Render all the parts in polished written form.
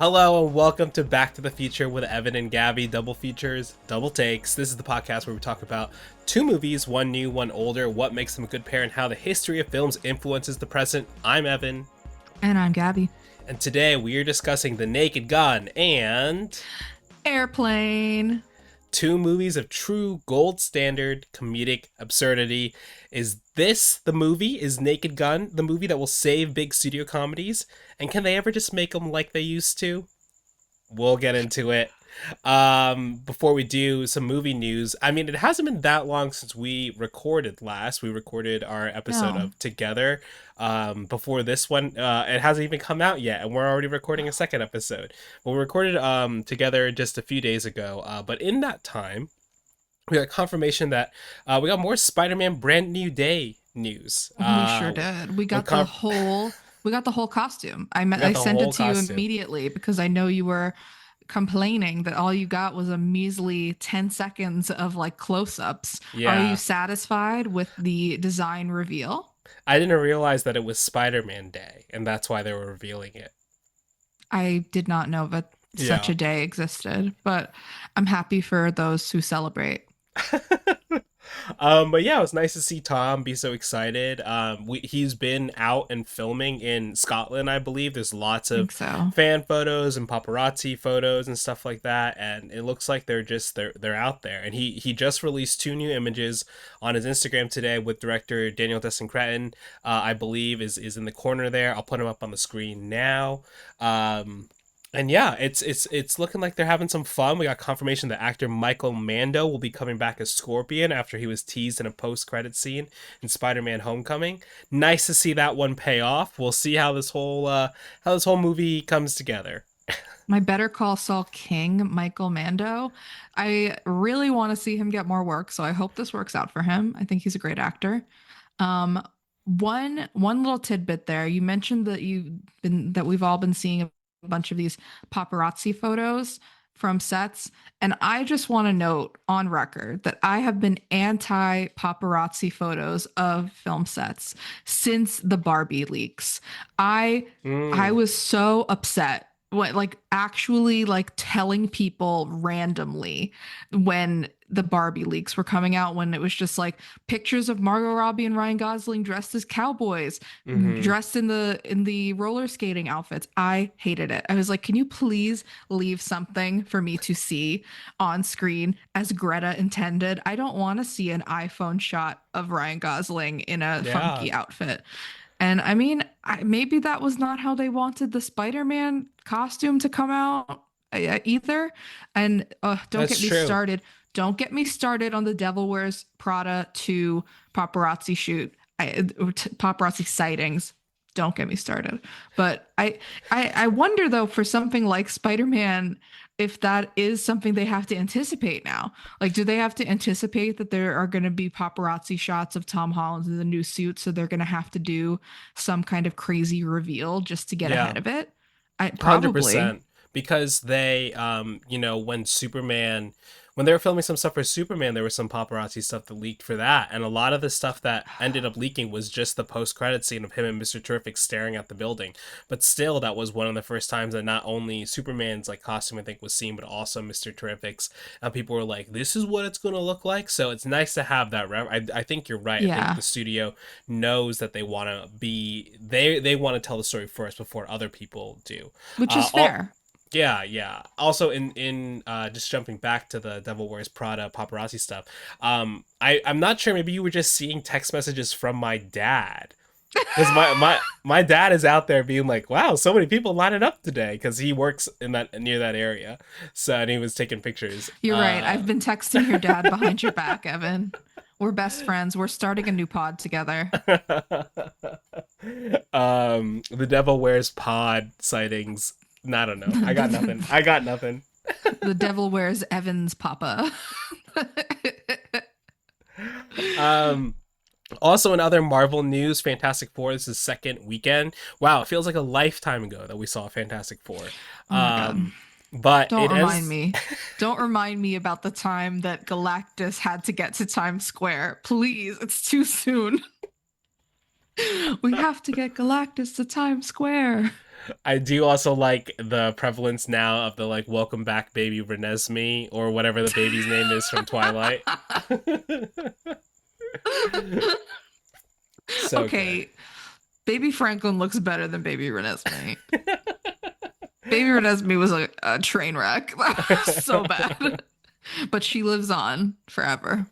Hello and welcome to Back to the Future with Evan and Gabby. Double features, double takes. This is the podcast where we talk about two movies, one new, one older, what makes them a good pair, and how the history of films influences the present. I'm Evan. And I'm Gabby. And today we are discussing The Naked Gun and Airplane. two movies of true gold standard comedic absurdity. Is this the movie? Is Naked Gun the movie that will save big studio comedies? And can they ever just make them like they used to? We'll get into it. Before we do some movie news, I mean, it hasn't been that long since we recorded last. We recorded our episode of Together before this one. It hasn't even come out yet, and we're already recording a second episode. Well, we recorded Together just a few days ago, but in that time, we got confirmation that we got more Spider-Man Brand New Day news. We sure did. We got the whole costume. I sent it to you immediately because I know you were complaining that all you got was a measly 10 seconds of like close-ups. Yeah. Are you satisfied with the design reveal? I didn't realize that it was Spider-Man Day, and that's why they were revealing it. I did not know that such a day existed, but I'm happy for those who celebrate. But yeah, it was nice to see Tom be so excited. He's been out and filming in Scotland, I believe. There's lots of fan photos and paparazzi photos and stuff like that, and it looks like they're out there. And he just released two new images on his Instagram today with director Daniel Destin Cretton, I believe is in the corner there. I'll put him up on the screen now. And yeah, it's looking like they're having some fun. We got confirmation that actor Michael Mando will be coming back as Scorpion after he was teased in a post-credit scene in Spider-Man: Homecoming. Nice to see that one pay off. We'll see how this whole movie comes together. My Better Call Saul king, Michael Mando. I really want to see him get more work, so I hope this works out for him. I think he's a great actor. One little tidbit there. You mentioned that we've all been seeing a bunch of these paparazzi photos from sets, and I just want to note on record that I have been anti paparazzi photos of film sets since the Barbie leaks. I was so upset actually telling people randomly when the Barbie leaks were coming out, when it was just like pictures of Margot Robbie and Ryan Gosling dressed as cowboys, dressed in the roller skating outfits. I hated it. I was like, can you please leave something for me to see on screen as Greta intended? I don't want to see an iPhone shot of Ryan Gosling in a funky outfit. And I mean, maybe that was not how they wanted the Spider-Man costume to come out either. And don't get me started. Don't get me started on the Devil Wears Prada 2 paparazzi shoot, paparazzi sightings. Don't get me started. But I wonder, though, for something like Spider-Man, if that is something they have to anticipate now. Like, do they have to anticipate that there are going to be paparazzi shots of Tom Holland in the new suit, so they're going to have to do some kind of crazy reveal just to get ahead of it? Probably. 100%. Because they, when they were filming some stuff for Superman, there was some paparazzi stuff that leaked for that. And a lot of the stuff that ended up leaking was just the post-credit scene of him and Mr. Terrific staring at the building. But still, that was one of the first times that not only Superman's costume, I think, was seen, but also Mr. Terrific's. And people were like, this is what it's going to look like. So it's nice to have that. I think you're right. Yeah. I think the studio knows that they want to they want to tell the story first before other people do. Which is fair. Yeah. Also, in just jumping back to the Devil Wears Prada paparazzi stuff, I'm not sure. Maybe you were just seeing text messages from my dad, because my dad is out there being like, "Wow, so many people lining up today," because he works near that area. So, and he was taking pictures. You're right. I've been texting your dad behind your back, Evan. We're best friends. We're starting a new pod together. The Devil Wears Pod sightings. I don't know. I got nothing. The Devil Wears Evan's Papa. Also in other Marvel news, Fantastic Four, this is second weekend. Wow, it feels like a lifetime ago that we saw Fantastic Four. But don't remind me. Don't remind me about the time that Galactus had to get to Times Square. Please, it's too soon. We have to get Galactus to Times Square. I do also like the prevalence now of the like "Welcome back, baby Renesmee" or whatever the baby's name is from Twilight. So good. Okay, Baby Franklin looks better than Baby Renesmee. Baby Renesmee was a train wreck. So bad. But she lives on forever.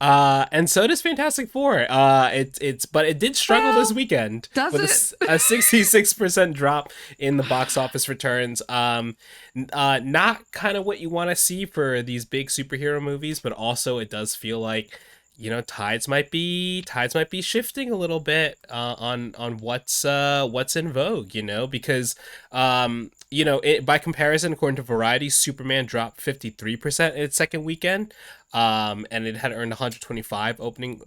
And so does Fantastic Four. It's but it did struggle this Well, weekend does with it? a 66% drop in the box office returns. Not kind of what you want to see for these big superhero movies, but also it does feel like tides might be shifting a little bit on what's in vogue, because by comparison, according to Variety, Superman dropped 53% in its second weekend, and it had earned 125 opening.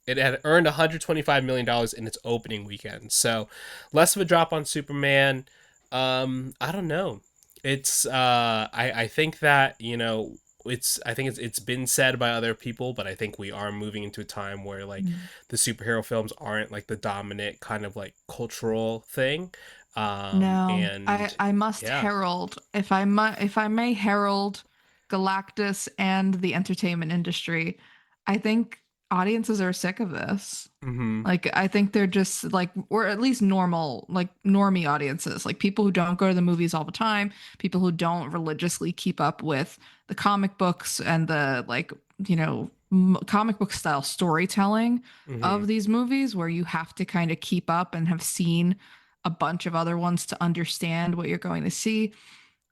It had earned $125 million in its opening weekend, so less of a drop on Superman. I don't know. I think that it's been said by other people, but I think we are moving into a time where like Mm. the superhero films aren't like the dominant kind of like cultural thing. No, I And I must yeah. herald if I may herald Galactus and the entertainment industry. I think audiences are sick of this. Mm-hmm. Like I think they're just like, or at least normal, like normie audiences, like people who don't go to the movies all the time, people who don't religiously keep up with the comic books and the like, comic book style storytelling Mm-hmm. of these movies, where you have to kind of keep up and have seen a bunch of other ones to understand what you're going to see.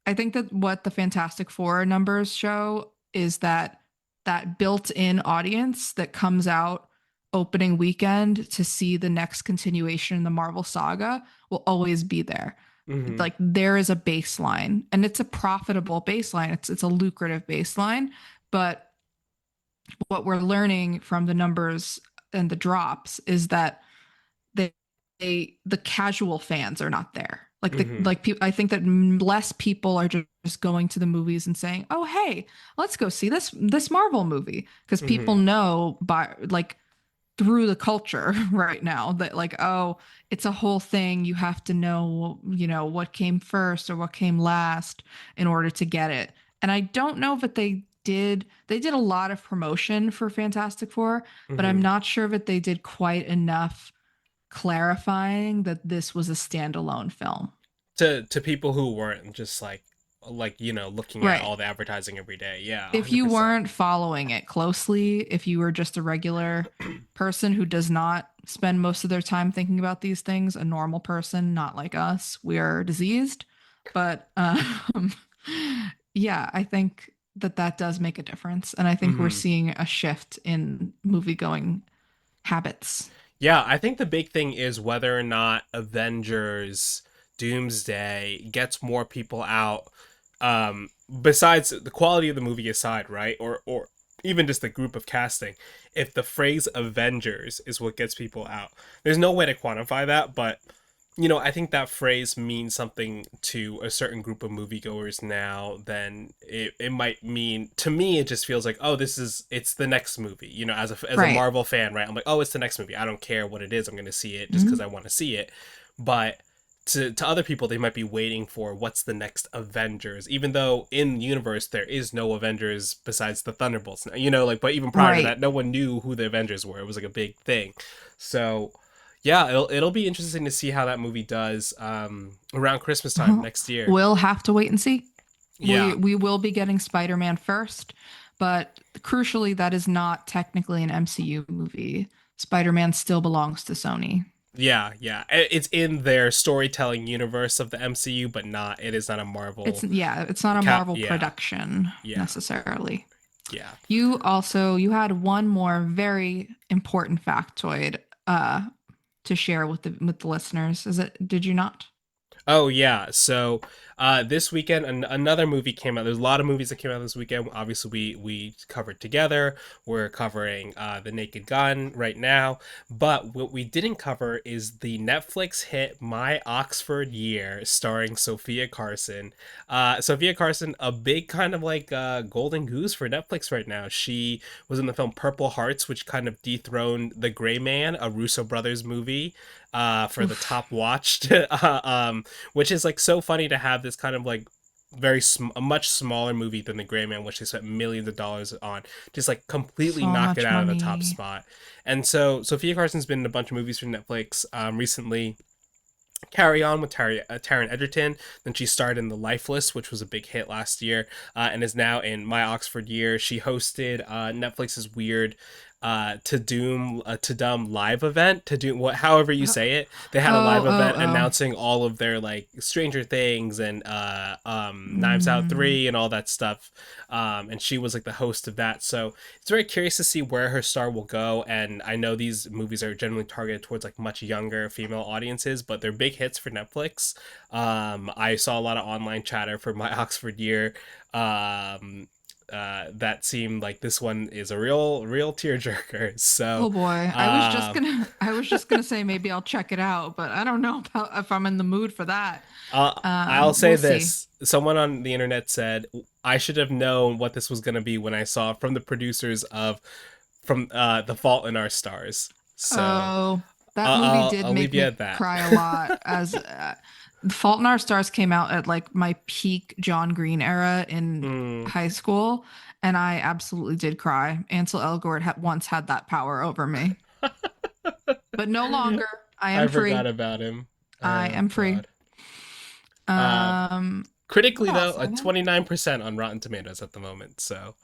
I think that what the Fantastic Four numbers show is that that built-in audience that comes out opening weekend to see the next continuation in the Marvel saga will always be there. Mm-hmm. Like there is a baseline, and it's a profitable baseline. It's a lucrative baseline, but what we're learning from the numbers and the drops is that they, the casual fans are not there. Like Mm-hmm. I think that less people are just going to the movies and saying, "Oh, hey, let's go see this Marvel movie," because people Mm-hmm. know by like through the culture right now that like, oh, it's a whole thing. You have to know, what came first or what came last in order to get it. And I don't know that they did a lot of promotion for Fantastic Four, but I'm Mm-hmm. not sure that they did quite enough clarifying that this was a standalone film. To people who weren't just looking at Right. all the advertising every day. Yeah, If you 100%. weren't following it closely, if you were just a regular person who does not spend most of their time thinking about these things, a normal person, not like us, we are diseased. But yeah, I think that that does make a difference. And I think we're Mm-hmm. seeing a shift in movie going habits. Yeah, I think the big thing is whether or not Avengers Doomsday gets more people out. Besides the quality of the movie aside, right? Or even just the group of casting. If the phrase Avengers is what gets people out. There's no way to quantify that, but I think that phrase means something to a certain group of moviegoers now, then it might mean to me it just feels like, oh, it's the next movie. As a Right. Marvel fan, right? I'm like, oh, it's the next movie. I don't care what it is. I'm gonna see it just because Mm-hmm. I want to see it. But to other people, they might be waiting for what's the next Avengers, even though in the universe there is no Avengers besides the Thunderbolts. But even prior to Right. that, no one knew who the Avengers were. It was like a big thing. So yeah, it'll be interesting to see how that movie does around Christmas time Uh-huh. next year. We'll have to wait and see. We Yeah, we will be getting Spider-Man first, but crucially, that is not technically an MCU movie. Spider-Man still belongs to Sony. yeah. It's in their storytelling universe of the MCU, but not. It is not a It's Marvel yeah, it's not a cap. Marvel Yeah, production yeah, necessarily. yeah. You had one more very important factoid to share with the listeners. Is it? Did you not? Oh yeah. So This weekend, another movie came out. There's a lot of movies that came out this weekend. Obviously, we covered together. We're covering the Naked Gun right now. But what we didn't cover is the Netflix hit My Oxford Year, starring Sophia Carson. Sophia Carson, a big kind of like golden goose for Netflix right now. She was in the film Purple Hearts, which kind of dethroned The Gray Man, a Russo brothers movie, for the Oof. top watched. Which is like so funny to have this kind of like a much smaller movie than The Gray Man, which they spent millions of dollars on, just like completely So knock it much out of the top money. spot. And so Sophia Carson's been in a bunch of movies for Netflix recently. Carry On with Taron Egerton. Then she starred in The Lifeless, which was a big hit last year, and is now in My Oxford Year. She hosted Netflix's weird to Dumb live event. To do what, however you Oh, say it, they had a live oh, event oh. announcing all of their like Stranger Things and Knives Out Mm. 3 and all that stuff. And she was like the host of that. So it's very curious to see where her star will go. And I know these movies are generally targeted towards like much younger female audiences, but they're big hits for Netflix. I saw a lot of online chatter for My Oxford Year. That seemed like this one is a real tearjerker. So Oh boy. uh, I was just gonna say maybe I'll check it out, but I don't know about if I'm in the mood for that. I'll say We'll see. this: someone on the internet said I should have known what this was going to be when I saw from the producers of from The Fault in Our Stars. So Oh, that movie did I'll leave make you me at that. cry a lot as Fault in Our Stars came out at like my peak John Green era in Mm, high school, and I absolutely did cry. Ansel Elgort once had that power over me, but no longer. I am I forgot free. about him. I Oh am free. God. Uh, Um, what Critically though, else, a Evan? 29% on Rotten Tomatoes at the moment. So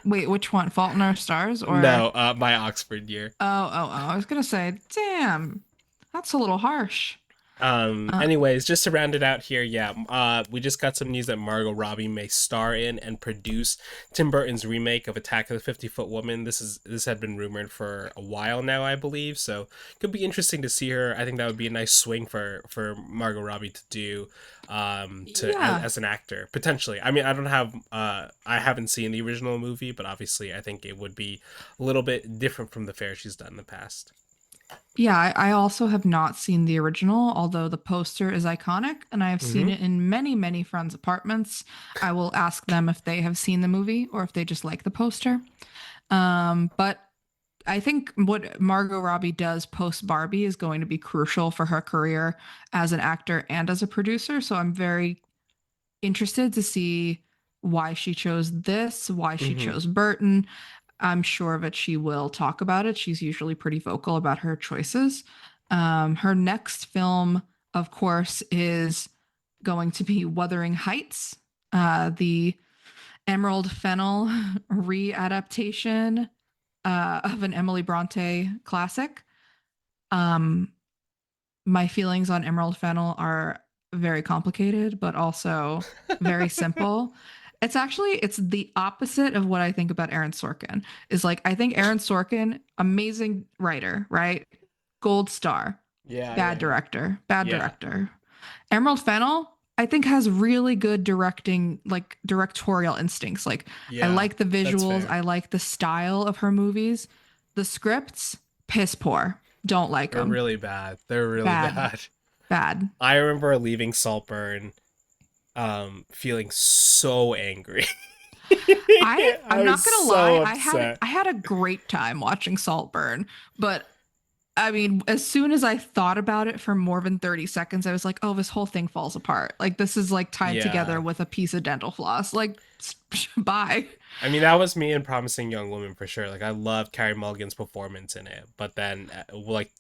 Wait, which one? Fault in Our Stars or? no, My Oxford Year. Oh. I was gonna say, damn, that's a little harsh. Uh, Anyways, just to round it out here, yeah, we just got some news that Margot Robbie may star in and produce Tim Burton's remake of Attack of the 50-Foot Woman. This had been rumored for a while now, I believe, so it could be interesting to see her. I think that would be a nice swing for Margot Robbie to do, to yeah, as an actor potentially. I mean, I haven't seen the original movie, but obviously I think it would be a little bit different from the fare she's done in the past. yeah. I also have not seen the original, although the poster is iconic, and I have seen Mm-hmm. it in many friends' apartments. I will ask them if they have seen the movie or if they just like the poster. But I think what Margot Robbie does post Barbie is going to be crucial for her career as an actor and as a producer. So I'm very interested to see why she chose this, why she Mm-hmm. chose Burton. I'm sure that she will talk about it. She's usually pretty vocal about her choices. Her next film, of course, is going to be Wuthering Heights, the Emerald Fennel readaptation of an Emily Bronte classic. Um, my feelings on Emerald Fennel are very complicated, but also very simple. It's the opposite of what I think about Aaron Sorkin. Is like I think Aaron Sorkin, amazing writer, right? Gold star, Yeah, bad yeah, yeah. director, bad Yeah. director. Emerald Fennel, I think has really good directing, like directorial instincts. Like I Yeah, like the that's visuals, fair. I like the style of her movies. The scripts, piss poor. Don't like They're them. really bad. They're really Bad, bad. bad. I remember leaving Saltburn feeling so angry. I I'm was not gonna so lie, upset. I had a great time watching Saltburn, but I mean, as soon as I thought about it for more than 30 seconds, I was like, oh, this whole thing falls apart. Like this is like tied together Yeah. with a piece of dental floss. Like bye. I mean, that was me in Promising Young Woman for sure. Like I loved Carey Mulligan's performance in it, but then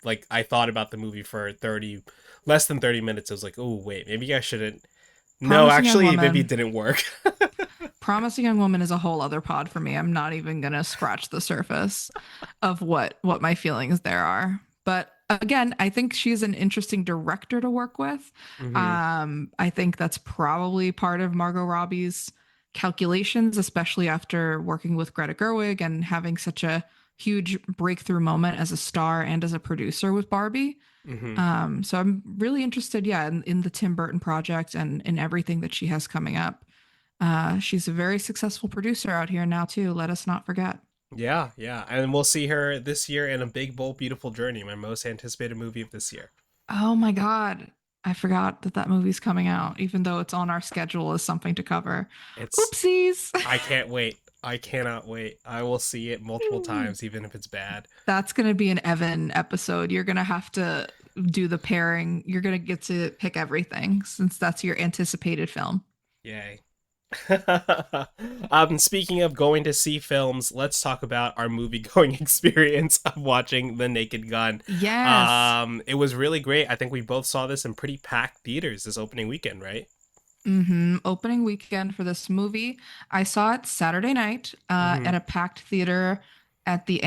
like I thought about the movie for 30 less than 30 minutes. I was like, "Oh, wait, maybe I shouldn't." No, Promising Young actually, maybe it Woman. didn't work. Promising Young Woman is a whole other pod for me. I'm not even gonna scratch the surface of what my feelings there are. But again, I think she's an interesting director to work with. Mhm. I think that's probably part of Margot Robbie's calculations, especially after working with Greta Gerwig and having such a huge breakthrough moment as a star and as a producer with Barbie. Hmm. So I'm really interested, yeah, in the Tim Burton project and in everything that she has coming up. She's a very successful producer out here now too. Let us not forget. Yeah, yeah. And we'll see her this year in A Big, Bold, Beautiful Journey, my most anticipated movie of this year. Oh my God. I forgot that that movie's coming out, even though it's on our schedule as something to cover. It's, Oopsies. I can't wait. I cannot wait. I will see it multiple times, even if it's bad. That's going to be an Evan episode. You're going to have to do the pairing. You're going to get to pick everything since that's your anticipated film. Yay. Speaking of going to see films, let's talk about our movie going experience of watching The Naked Gun. Yes. It was really great. I think we both saw this in pretty packed theaters this opening weekend, right? Opening weekend for this movie. I saw it Saturday night Mm-hmm. at a packed theater at the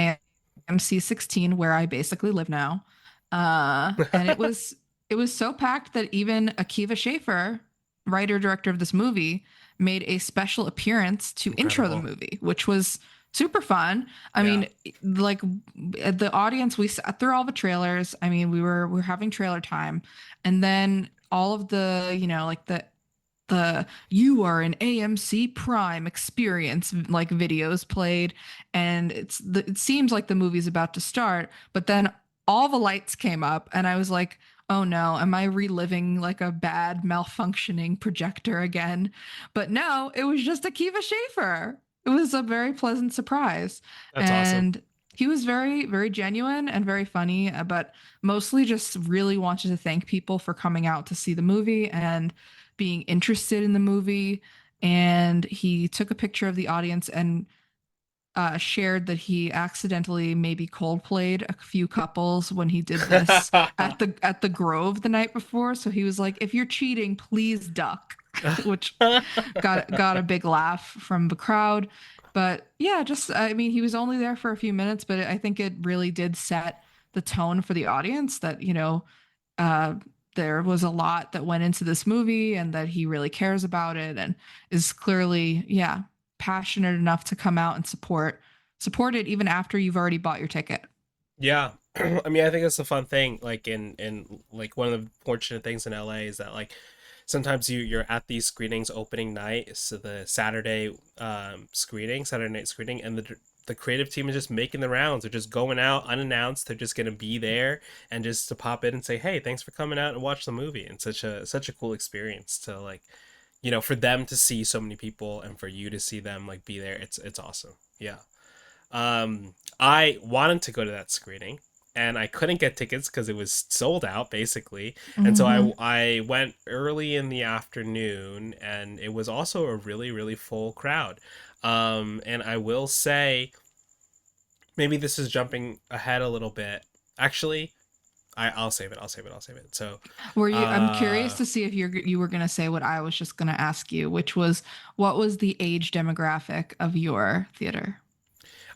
AMC 16, where I basically live now. And it was so packed that even Akiva Schaffer, writer director of this movie, made a special appearance to intro the Incredible. movie, which was super fun. I Yeah. mean, like the audience, we sat through all the trailers. I mean, we were having trailer time, and then all of the like the you are an AMC Prime experience like videos played, and it seems like the movie's about to start, but then all the lights came up and I was like, "Oh no, am I reliving like a bad malfunctioning projector again?" But no, it was just Akiva Schaffer. It was a very pleasant surprise. That's awesome. And he was very, very genuine and very funny, but mostly just really wanted to thank people for coming out to see the movie and being interested in the movie. And he took a picture of the audience and shared that he accidentally maybe Coldplayed a few couples when he did this at the Grove the night before. So he was like, "If you're cheating, please duck," which got a big laugh from the crowd. But yeah, just I mean, he was only there for a few minutes, but I think it really did set the tone for the audience that uh, there was a lot that went into this movie and that he really cares about it and is clearly, yeah, passionate enough to come out and support it even after you've already bought your ticket. Yeah. I mean, I think that's the fun thing. Like in like one of the fortunate things in LA is that like sometimes you're at these screenings opening night, so the Saturday screening, Saturday night screening, and the creative team is just making the rounds. They're just going out unannounced. They're just gonna be there and just to pop in and say, "Hey, thanks for coming out and watch the movie." And such a cool experience to like, for them to see so many people and for you to see them like be there. It's awesome. Yeah. I wanted to go to that screening and I couldn't get tickets because it was sold out basically. And so Mm-hmm. I went early in the afternoon and it was also a really, really full crowd. And I will say, maybe this is jumping ahead a little bit. Actually, I'll save it. I'll save it. I'll save it. So, Were you? I'm curious uh, to see if you were going to say what I was just going to ask you, which was what was the age demographic of your theater?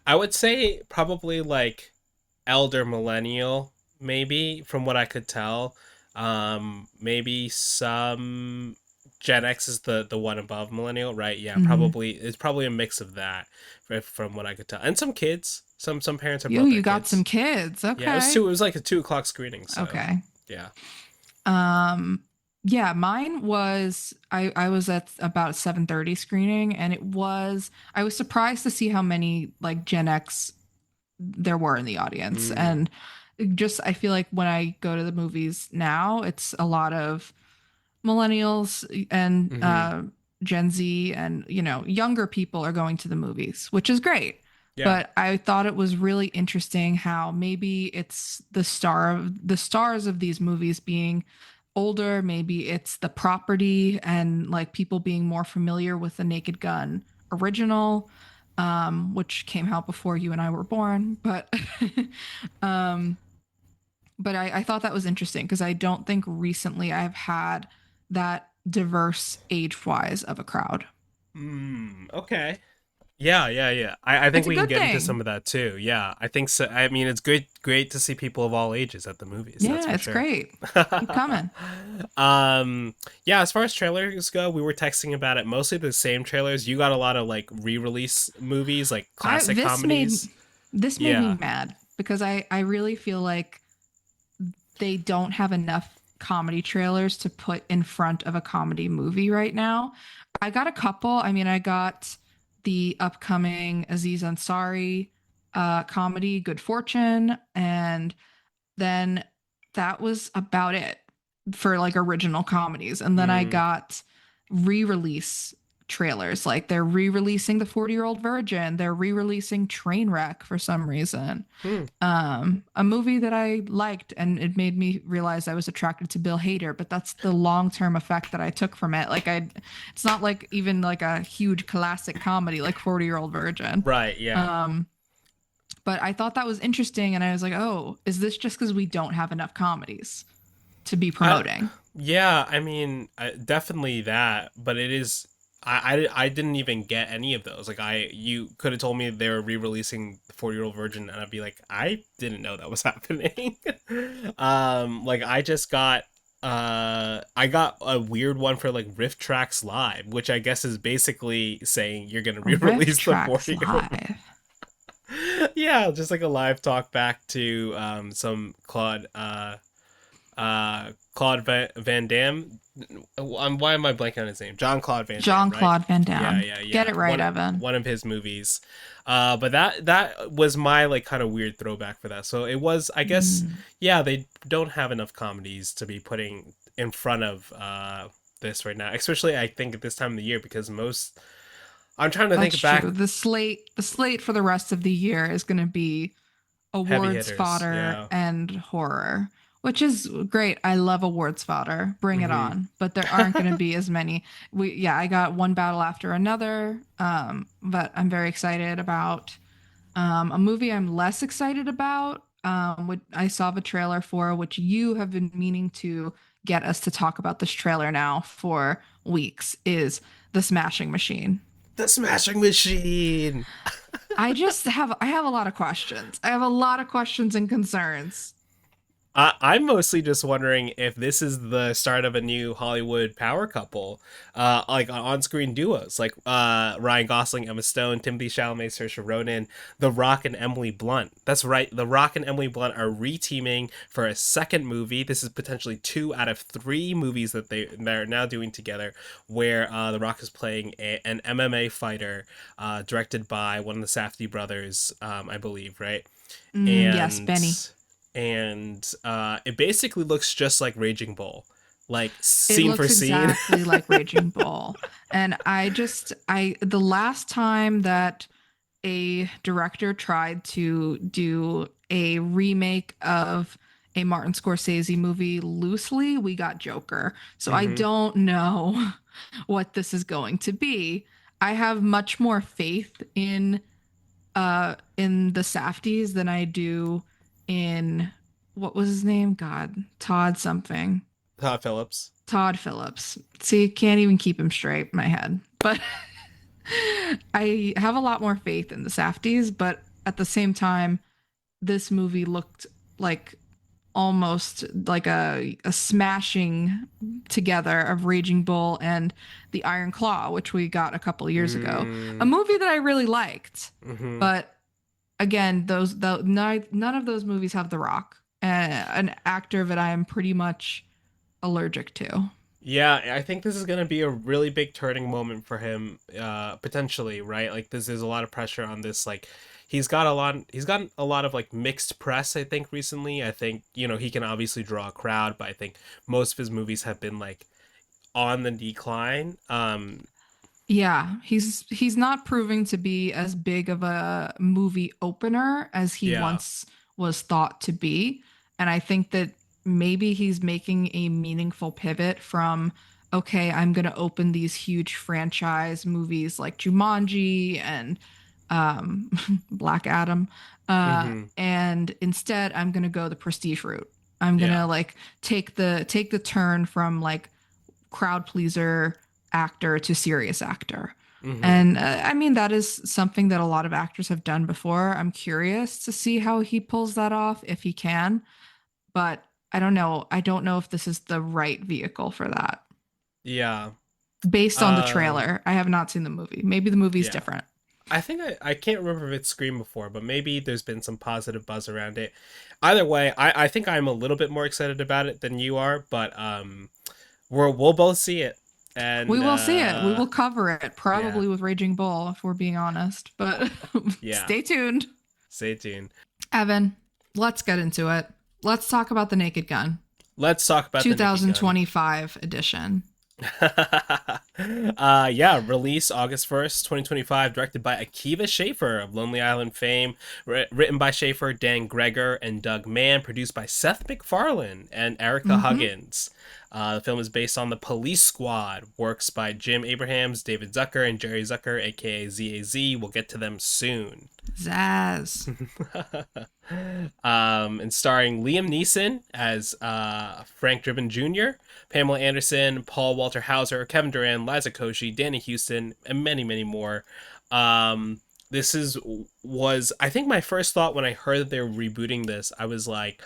I would say probably like elder millennial, maybe from what I could tell. Maybe some Gen X is the one above millennial, right? Yeah, Mm-hmm. probably it's probably a mix of that, from what I could tell, and some kids. Some parents have brought You their got some kids. kids. Yeah, it was Okay. two. It was like a 2 o'clock screening, so Okay. yeah. Um, yeah, mine was I was at about a 7:30 screening and I was surprised to see how many like Gen X there were in the audience. Mm, And just I feel like when I go to the movies now, it's a lot of millennials and mm-hmm. Gen Z and younger people are going to the movies, which is great. Yeah. But I thought it was really interesting how maybe it's the stars of these movies being older, maybe it's the property and like people being more familiar with the Naked Gun original, which came out before you and I were born. Um, but I thought that was interesting because I don't think recently I've had that diverse age wise of a crowd. Okay. Yeah, yeah, yeah. I think It's a we can good get into some thing. of that too. Yeah, I think so. I mean, it's great to see people of all ages at the movies. That's Yeah, for it's sure. great. Keep coming. Yeah, as far as trailers go, we were texting about it. Mostly the same trailers. You got a lot of like re-release movies, like I classic this made comedies. This made me Yeah. mad because I really feel like they don't have enough comedy trailers to put in front of a comedy movie right now. I got a couple. I mean, I got the upcoming Aziz Ansari comedy, Good Fortune, and then that was about it for like original comedies. And then I Mm. got re-release trailers. Like they're re-releasing The 40-Year-Old Virgin. They're re-releasing Trainwreck for some reason. Hmm. A movie that I liked, and it made me realize I was attracted to Bill Hader, but that's the long-term effect that I took from it. It's not like even like a huge classic comedy like 40-Year-Old Virgin. Right. Yeah. Um, but I thought that was interesting, and I was like, oh, is this just because we don't have enough comedies to be I promoting? Yeah, I mean, definitely that, but it is. I didn't even get any of those. Like you could have told me they were re-releasing the 40-Year-Old Virgin, and I'd be like, I didn't know that was happening. Like I got a weird one for like Riff Tracks Live, which I guess is basically saying you're gonna Riff re-release the Tracks 40-Year-Old. Live. Yeah, just like a live talk back to some Claude Van Damme. Why am I blanking on his name? John Claude Van Damme, Jean right? Claude Van Yeah, Damme. yeah, Get yeah. it right, Evan. One of his movies. But that was my like kind of weird throwback for that. So it was, I guess, Mm. yeah, they don't have enough comedies to be putting in front of this right now. Especially I think at this time of the year because most I'm trying to That's think back true. The slate for the rest of the year is going to be heavy awards hitters. fodder Yeah. and horror, which is great. I love awards fodder. Bring it Mhm. on. But there aren't going to be as many. I got one battle after another. But I'm very excited about a movie I'm less excited about. What I saw the trailer for, which you have been meaning to get us to talk about this trailer now for weeks, is The Smashing Machine. The Smashing Machine. I have a lot of questions. I have a lot of questions and concerns. I'm mostly just wondering if this is the start of a new Hollywood power couple, like on-screen duos, like Ryan Gosling, Emma Stone, Timothy Chalamet, Saoirse Ronan, The Rock, and Emily Blunt. That's right, The Rock and Emily Blunt are re-teaming for a second movie. This is potentially 2 out of 3 movies that they're now doing together, where The Rock is playing an MMA fighter, directed by one of the Safdie brothers, I believe, right? Yes, and Benny. it basically looks just like Raging Bull, like It scene for looks scene. exactly like Raging Bull. And the last time that a director tried to do a remake of a Martin Scorsese movie loosely, we got Joker. So I Mm-hmm. don't know what this is going to be. I have much more faith in the Safdies than I do in what was his name? God, Todd something. Todd Phillips. Todd Phillips. See, can't even keep him straight in my head. But I have a lot more faith in the Safdies, but at the same time, this movie looked like almost like a smashing together of Raging Bull and the Iron Claw, which we got a couple of years ago. A Mm, movie that I really liked, hmm. but again, none of those movies have The Rock, an actor that I am pretty much allergic to. Yeah, I think this is gonna be a really big turning moment for him, potentially, right? Like this is a lot of pressure on this. Like he's gotten a lot of like mixed press, I think, recently. I think, he can obviously draw a crowd, but I think most of his movies have been like on the decline. Yeah, he's not proving to be as big of a movie opener as he Yeah. once was thought to be. And I think that maybe he's making a meaningful pivot from, okay, I'm going to open these huge franchise movies like Jumanji and um, Black Adam. Mm-hmm. And instead, I'm going to go the prestige route. I'm going Yeah. to like take the turn from like crowd pleaser actor to serious actor. Mm-hmm. And I mean, that is something that a lot of actors have done before. I'm curious to see how he pulls that off, if he can. But I don't know. I don't know if this is the right vehicle for that. Yeah. Based on the Um, trailer, I have not seen the movie. Maybe the movie's yeah. different. I think I can't remember if it's screened before, but maybe there's been some positive buzz around it. Either way, I think I'm a little bit more excited about it than you are, but we'll both see it, We and will see it. We will cover it, yeah, probably with Raging Bull, if we're being honest. But yeah, stay tuned. stay tuned. Evan, let's get into it. Let's talk about the Naked Gun, Let's talk about the Nake Gun. 2025 edition. Yeah, release August 1st, 2025, directed by Akiva Schaffer of Lonely Island fame, written by Schaffer, Dan Greger, and Doug Mann, produced by Seth MacFarlane and Erica Mm-hmm. Huggins. The film is based on The Police Squad, works by Jim Abrahams, David Zucker, and Jerry Zucker, aka ZAZ. We'll get to them soon. Zaz. And starring Liam Neeson as Frank Driven Jr., Pamela Anderson, Paul Walter Hauser, Kevin Durant, Liza Koshy, Danny Houston, and many, many more. This was I think my first thought when I heard that they were rebooting this. I was like,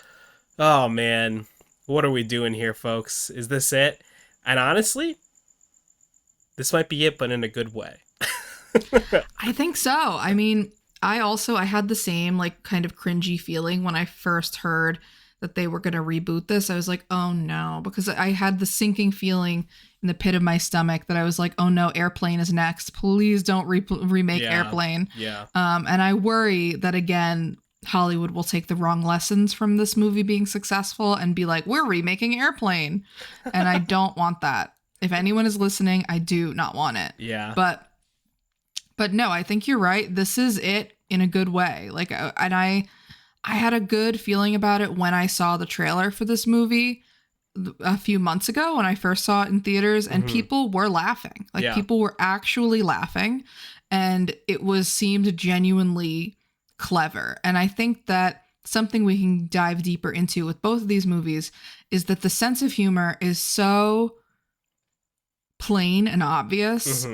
oh man, what are we doing here, folks? Is this it? And honestly, this might be it, but in a good way. I think so. I mean, I had the same like kind of cringy feeling when I first heard that they were going to reboot this. I was like, oh no, because I had the sinking feeling in the pit of my stomach that I was like, oh no, Airplane is next. Please don't remake Airplane. Yeah. And I worry that again, Hollywood will take the wrong lessons from this movie being successful and be like, we're remaking Airplane. And I don't want that. If anyone is listening, I do not want it. Yeah. But no, I think you're right. This is it in a good way. Like, and I had a good feeling about it when I saw the trailer for this movie a few months ago when I first saw it in theaters, and people were laughing. Like, people were actually laughing, and it seemed genuinely clever. And I think that something we can dive deeper into with both of these movies is that the sense of humor is so plain and obvious.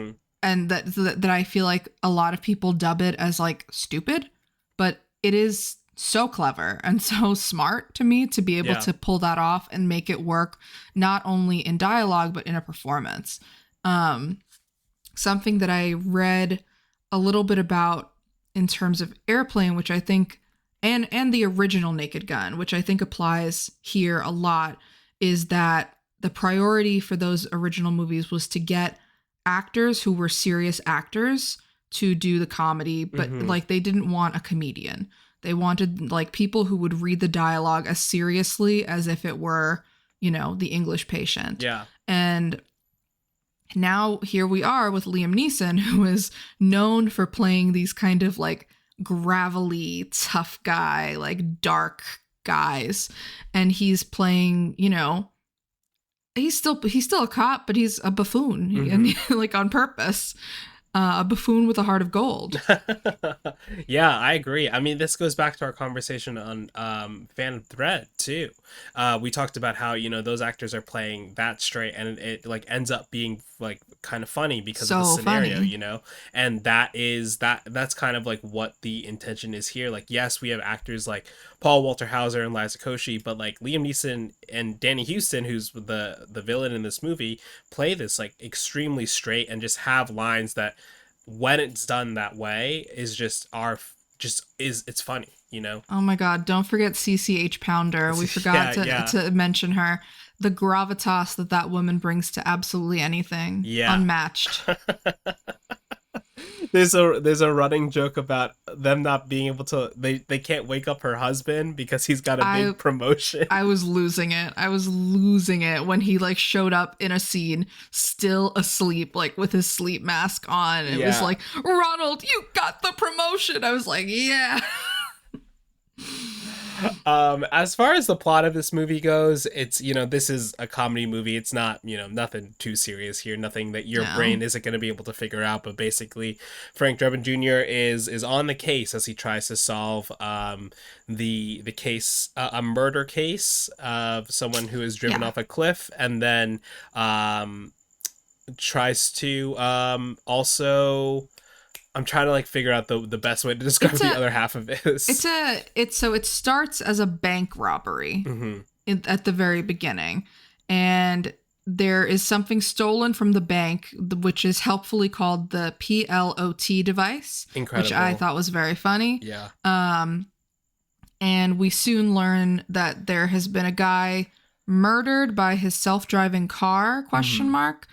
And that I feel like a lot of people dub it as like stupid, but it is so clever and so smart to me to be able to pull that off and make it work not only in dialogue but in a performance. Something that I read a little bit about in terms of Airplane, which I think and the original Naked Gun, which I think applies here a lot, is that the priority for those original movies was to get actors who were serious actors to do the comedy, but like they didn't want a comedian. They wanted like people who would read the dialogue as seriously as if it were, you know, The English Patient. Yeah. And now here we are with Liam Neeson, who is known for playing these kind of like gravelly, tough guy, like dark guys. And he's playing, you know, he's still a cop, but he's a buffoon, and like on purpose, a buffoon with a heart of gold. Yeah, I agree. I mean, this goes back to our conversation on Fan Thread too. We talked about how, you know, those actors are playing that straight, and it like ends up being like kind of funny because of the scenario, you know. And that's kind of like what the intention is here. Like, yes, we have actors like Paul Walter Hauser and Liza Koshy, but like Liam Neeson and Danny Houston, who's the villain in this movie, play this like extremely straight and just have lines that, when it's done that way, is it's funny, you know. Oh my god, don't forget CCH Pounder. We forgot to mention her. The gravitas that woman brings to absolutely anything, unmatched. There's a running joke about them not being able to, they can't wake up her husband because he's got a big promotion. I was losing it when he like showed up in a scene still asleep, like with his sleep mask on. It was like, Ronald, you got the promotion. I was like, yeah. As far as the plot of this movie goes, it's, you know, this is a comedy movie. It's not, you know, nothing too serious here, nothing that your brain isn't going to be able to figure out. But basically, Frank Drebin Jr. is on the case as he tries to solve the case, a murder case of someone who is driven off a cliff, and then tries to also, I'm trying to like figure out the best way to describe the other half of this. It starts as a bank robbery at the very beginning, and there is something stolen from the bank, which is helpfully called the PLOT device, Incredible. which I thought was very funny. Yeah. And we soon learn that there has been a guy murdered by his self-driving car, question mark.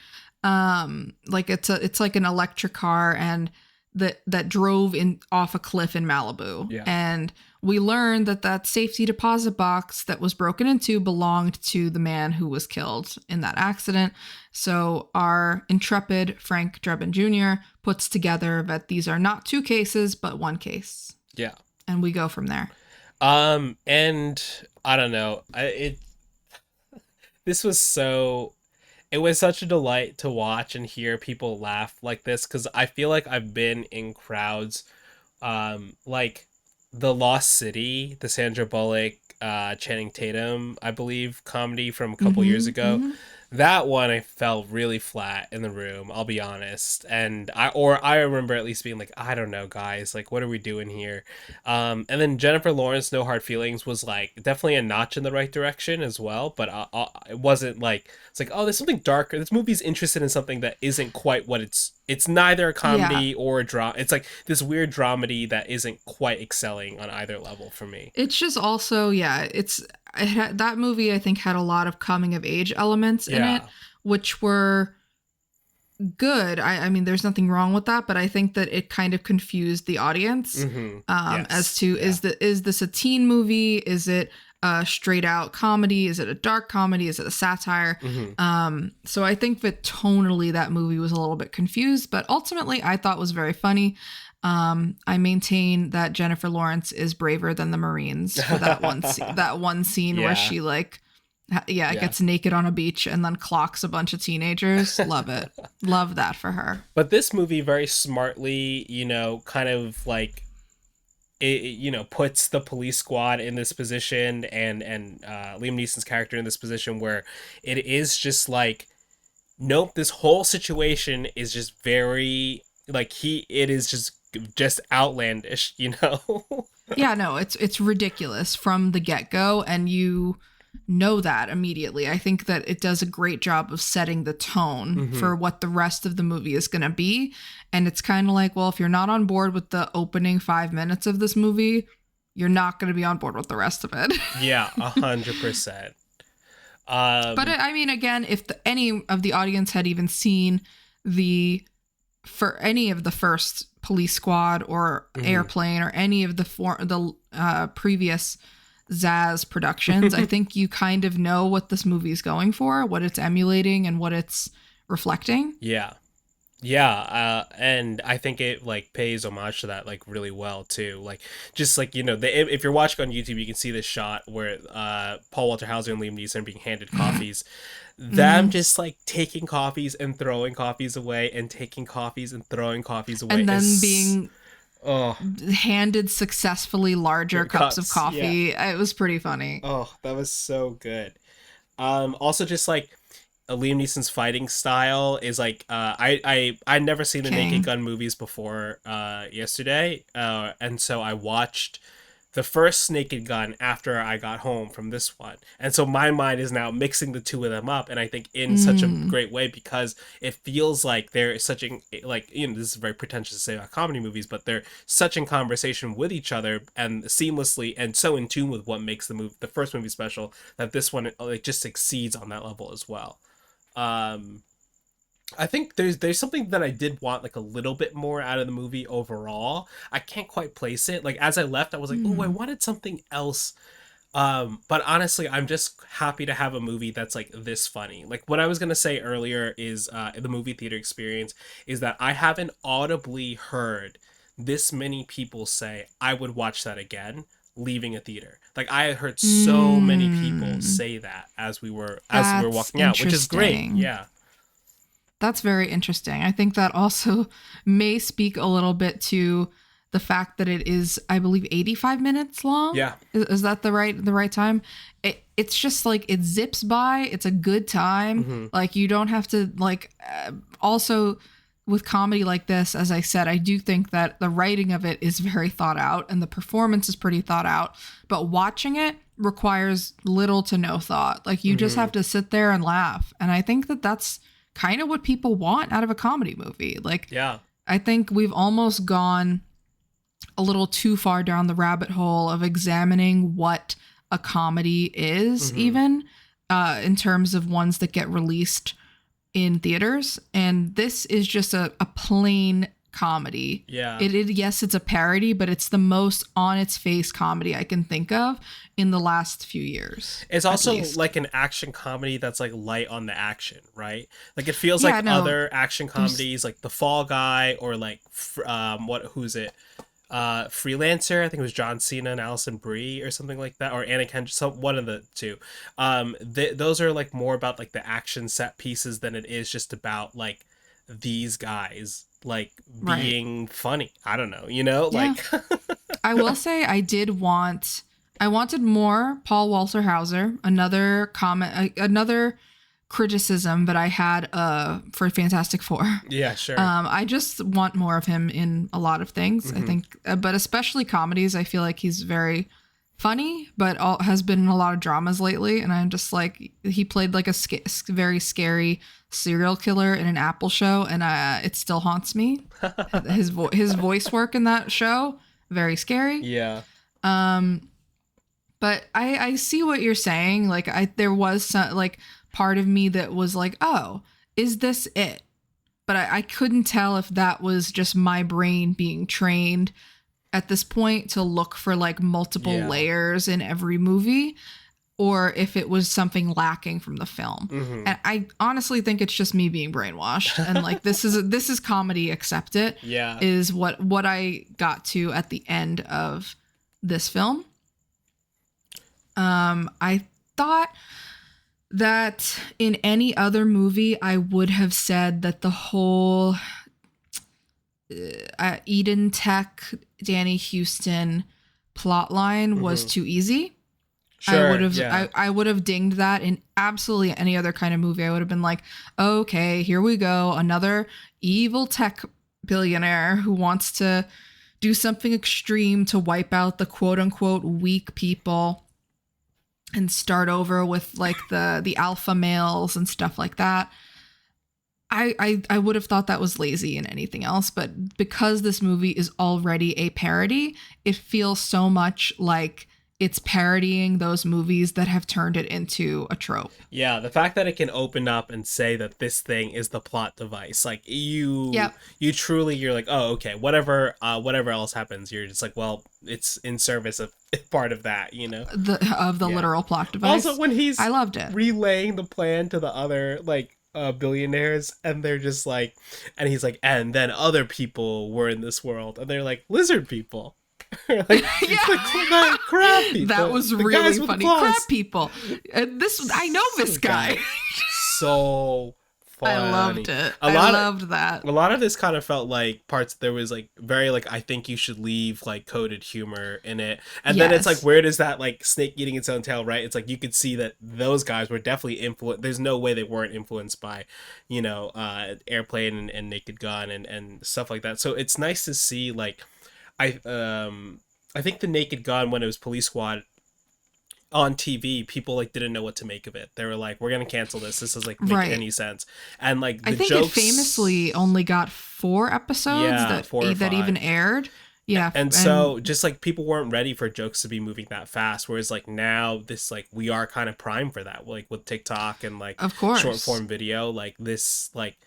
Like it's like an electric car, and that drove in off a cliff in Malibu. Yeah. And we learned that safety deposit box that was broken into belonged to the man who was killed in that accident. So our intrepid Frank Drebin Jr. puts together that these are not two cases, but one case. Yeah. And we go from there. And I don't know. This was so... It was such a delight to watch and hear people laugh like this, because I feel like I've been in crowds, like The Lost City, the Sandra Bullock, Channing Tatum, I believe, comedy from a couple years ago. That one I felt really flat in the room, I'll be honest. And I remember at least being like, I don't know, guys, like, what are we doing here? And then Jennifer Lawrence, No Hard Feelings, was like definitely a notch in the right direction as well. But it wasn't like, it's like, oh, there's something darker. This movie's interested in something that isn't quite what it's neither a comedy or a drama. It's like this weird dramedy that isn't quite excelling on either level for me. It's just also, that movie I think had a lot of coming of age elements in it, which were good. I mean, there's nothing wrong with that, but I think that it kind of confused the audience as to is this a teen movie? Is it a straight out comedy? Is it a dark comedy? Is it a satire? So I think that tonally that movie was a little bit confused, but ultimately I thought was very funny. I maintain that Jennifer Lawrence is braver than the Marines for that one scene where she gets naked on a beach and then clocks a bunch of teenagers. Love it. Love that for her. But this movie very smartly, kind of like it puts the police squad in this position and Liam Neeson's character in this position where it is just like, nope, this whole situation is just very like it is just outlandish, Yeah, no, it's ridiculous from the get-go, and you know that immediately. I think that it does a great job of setting the tone for what the rest of the movie is going to be. And it's kind of like, well, if you're not on board with the opening 5 minutes of this movie, you're not going to be on board with the rest of it. Yeah, 100%. But I mean, again, if any of the audience had even seen for any of the first Police Squad or Airplane or any of the previous Zaz productions, I think you kind of know what this movie is going for, what it's emulating, and what it's reflecting. Yeah, and I think it like pays homage to that like really well too. Like just like if you're watching on YouTube, you can see this shot where Paul Walter Hauser and Liam Neeson are being handed coffees. Them just like taking coffees and throwing coffees away and taking coffees and throwing coffees away, and then being handed successfully larger cups of coffee. Yeah. It was pretty funny. Oh, that was so good. Also just like Liam Neeson's fighting style is like I'd never seen the Nake Gun movies before yesterday, and so I watched the first Nake Gun after I got home from this one, and so my mind is now mixing the two of them up, and I think in such a great way, because it feels like they're such in like this is very pretentious to say about comedy movies, but they're such in conversation with each other and seamlessly and so in tune with what makes the first movie special, that this one like just succeeds on that level as well. I think there's something that I did want like a little bit more out of the movie overall. I can't quite place it. Like as I left, I was like, oh, I wanted something else. But honestly, I'm just happy to have a movie that's like this funny. Like what I was gonna say earlier is the movie theater experience is that I haven't audibly heard this many people say I would watch that again leaving a theater. Like I heard so many people say that as we were walking out, which is great. Yeah. That's very interesting. I think that also may speak a little bit to the fact that it is, I believe, 85 minutes long. Yeah. Is that the right time? It's just like it zips by. It's a good time. Like you don't have to like. Also, with comedy like this, as I said, I do think that the writing of it is very thought out and the performance is pretty thought out. But watching it requires little to no thought. Like you just have to sit there and laugh. And I think that that's kind of what people want out of a comedy movie. Like, yeah, I think we've almost gone a little too far down the rabbit hole of examining what a comedy is, even in terms of ones that get released in theaters. And this is just a plain comedy. Yeah. Yes, it's a parody, but it's the most on its face comedy I can think of in the last few years. It's also like an action comedy that's like light on the action, right? Like it feels like other action comedies like The Fall Guy or like who's it? Freelancer, I think it was John Cena and Alison Brie or something like that, or Anna Kendrick, one of the two. Those are like more about like the action set pieces than it is just about like these guys like being funny. I don't know, like I will say I wanted more Paul Walter Hauser. Another comment, another criticism that I had for Fantastic Four. Yeah, sure. I just want more of him in a lot of things. I think, but especially comedies. I feel like he's very funny, but has been in a lot of dramas lately. And I'm just like, he played like a very scary serial killer in an Apple show, and it still haunts me. His voice work in that show, very scary. Yeah. But I see what you're saying. Like there was some like part of me that was like, oh, is this it? But I couldn't tell if that was just my brain being trained at this point to look for like multiple layers in every movie, or if it was something lacking from the film. And I honestly think it's just me being brainwashed. And like, this is comedy, accept it. Yeah. Is what I got to at the end of this film. I thought that in any other movie, I would have said that the whole Eden Tech, Danny Houston plotline was too easy. Sure, I would have dinged that in absolutely any other kind of movie. I would have been like, okay, here we go. Another evil tech billionaire who wants to do something extreme to wipe out the quote unquote weak people and start over with like the alpha males and stuff like that. I would have thought that was lazy in anything else, but because this movie is already a parody, it feels so much like it's parodying those movies that have turned it into a trope. Yeah, the fact that it can open up and say that this thing is the plot device, like you truly, you're like, oh, okay, whatever else happens, you're just like, well, it's in service of part of that, the literal plot device. Also, when I loved it, relaying the plan to the other like billionaires, and they're just like, and he's like, and then other people were in this world, and they're like lizard people. Like, the crab people. That was really funny. Crab people. I know this guy. So funny. I loved it. I loved that. A lot of this kind of felt like parts. There was like very like, I think you should leave like coded humor in it, and then it's like, where does that like snake eating its own tail? Right? It's like you could see that those guys were definitely influenced. There's no way they weren't influenced by, Airplane and Naked Gun and stuff like that. So it's nice to see like. I think the Naked Gun, when it was Police Squad on TV, people like didn't know what to make of it. They were like, we're gonna cancel this. This doesn't like make any sense. And like the I think jokes, it famously only got 4 episodes that even aired. Yeah. And so just like people weren't ready for jokes to be moving that fast. Whereas like now this like we are kind of primed for that. Like with TikTok and like of course short form video, like this like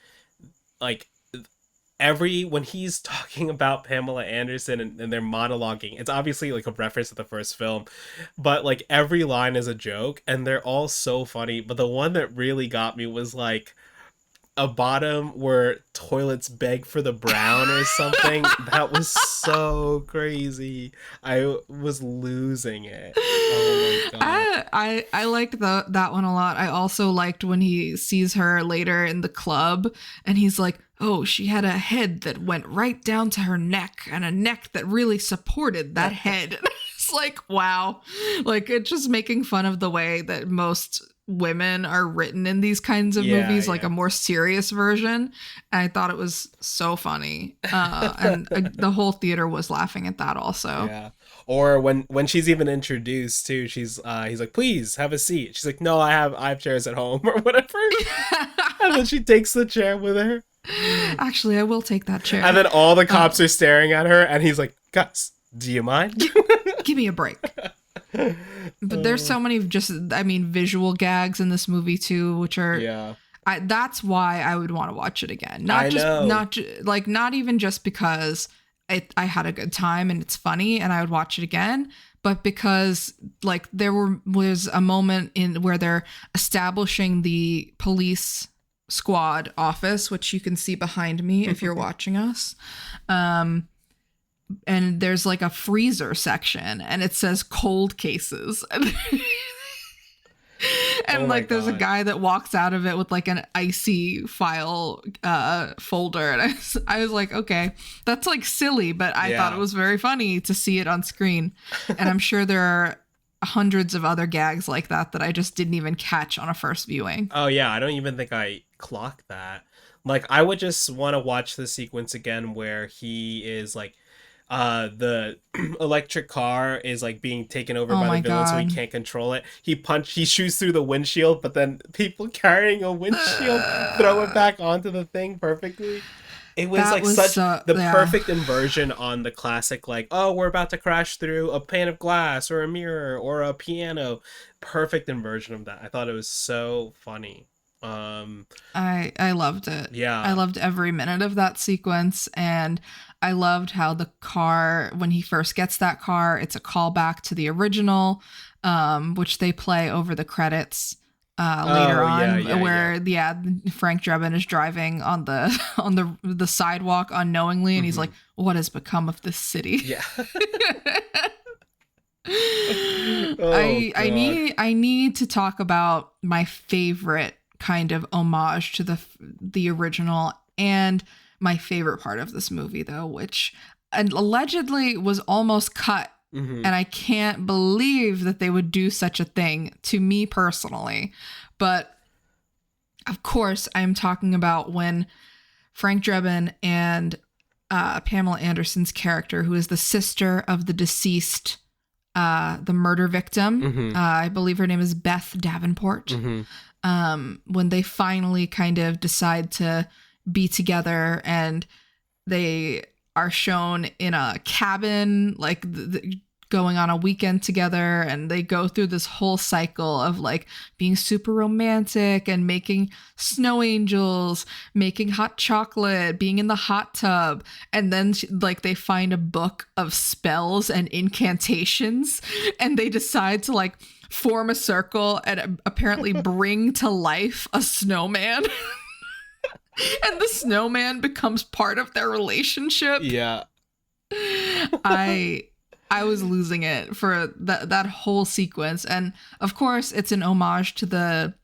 when he's talking about Pamela Anderson and they're monologuing, it's obviously like a reference to the first film, but like every line is a joke and they're all so funny. But the one that really got me was like a bottom where toilets beg for the brown or something. That was so crazy. I was losing it. Oh my god. I liked that one a lot. I also liked when he sees her later in the club and he's like, oh, she had a head that went right down to her neck and a neck that really supported that head. It's like, wow. Like, it's just making fun of the way that most women are written in these kinds of Yeah, movies, like a yeah. more serious version. And I thought it was so funny. And the whole theater was laughing at that also. Yeah. Or when she's even introduced too, he's like, please have a seat. She's like, no, I have chairs at home or whatever. And then she takes the chair with her. Actually, I will take that chair. And then all the cops are staring at her, and he's like, Gus, do you mind? Give me a break. But there's so many visual gags in this movie too, which are yeah. That's why I would want to watch it again. Not even just because I had a good time and it's funny and I would watch it again, but because like was a moment in where they're establishing the police squad office, which you can see behind me if you're watching us. And there's like a freezer section and it says cold cases. And there's a guy that walks out of it with like an icy file folder. And I was like, okay, that's like silly, but I thought it was very funny to see it on screen. And I'm sure there are hundreds of other gags like that I just didn't even catch on a first viewing. Oh yeah, I don't even think I clocked that. Like I would just want to watch the sequence again where he is like the electric car is like being taken over by the villain, so he can't control it. He shoots through the windshield, but then people carrying a windshield throw it back onto the thing perfectly. It was perfect inversion on the classic, like, oh, we're about to crash through a pane of glass or a mirror or a piano. Perfect inversion of that. I thought it was so funny. I loved it. Yeah. I loved every minute of that sequence, and I loved how the car, when he first gets that car, it's a callback to the original, which they play over the credits later on, where Frank Drebin is driving on the sidewalk unknowingly, and he's like, "What has become of this city?" Yeah. I need to talk about my favorite kind of homage to the original, and my favorite part of this movie, though, which allegedly was almost cut. And I can't believe that they would do such a thing to me personally. But of course, I'm talking about when Frank Drebin and Pamela Anderson's character, who is the sister of the deceased, the murder victim, I believe her name is Beth Davenport, when they finally kind of decide to be together, and they are shown in a cabin, like going on a weekend together, and they go through this whole cycle of like being super romantic and making snow angels, making hot chocolate, being in the hot tub, and then they find a book of spells and incantations, and they decide to like form a circle and apparently bring to life a snowman. And the snowman becomes part of their relationship. Yeah. I was losing it for that whole sequence. And of course, it's an homage to the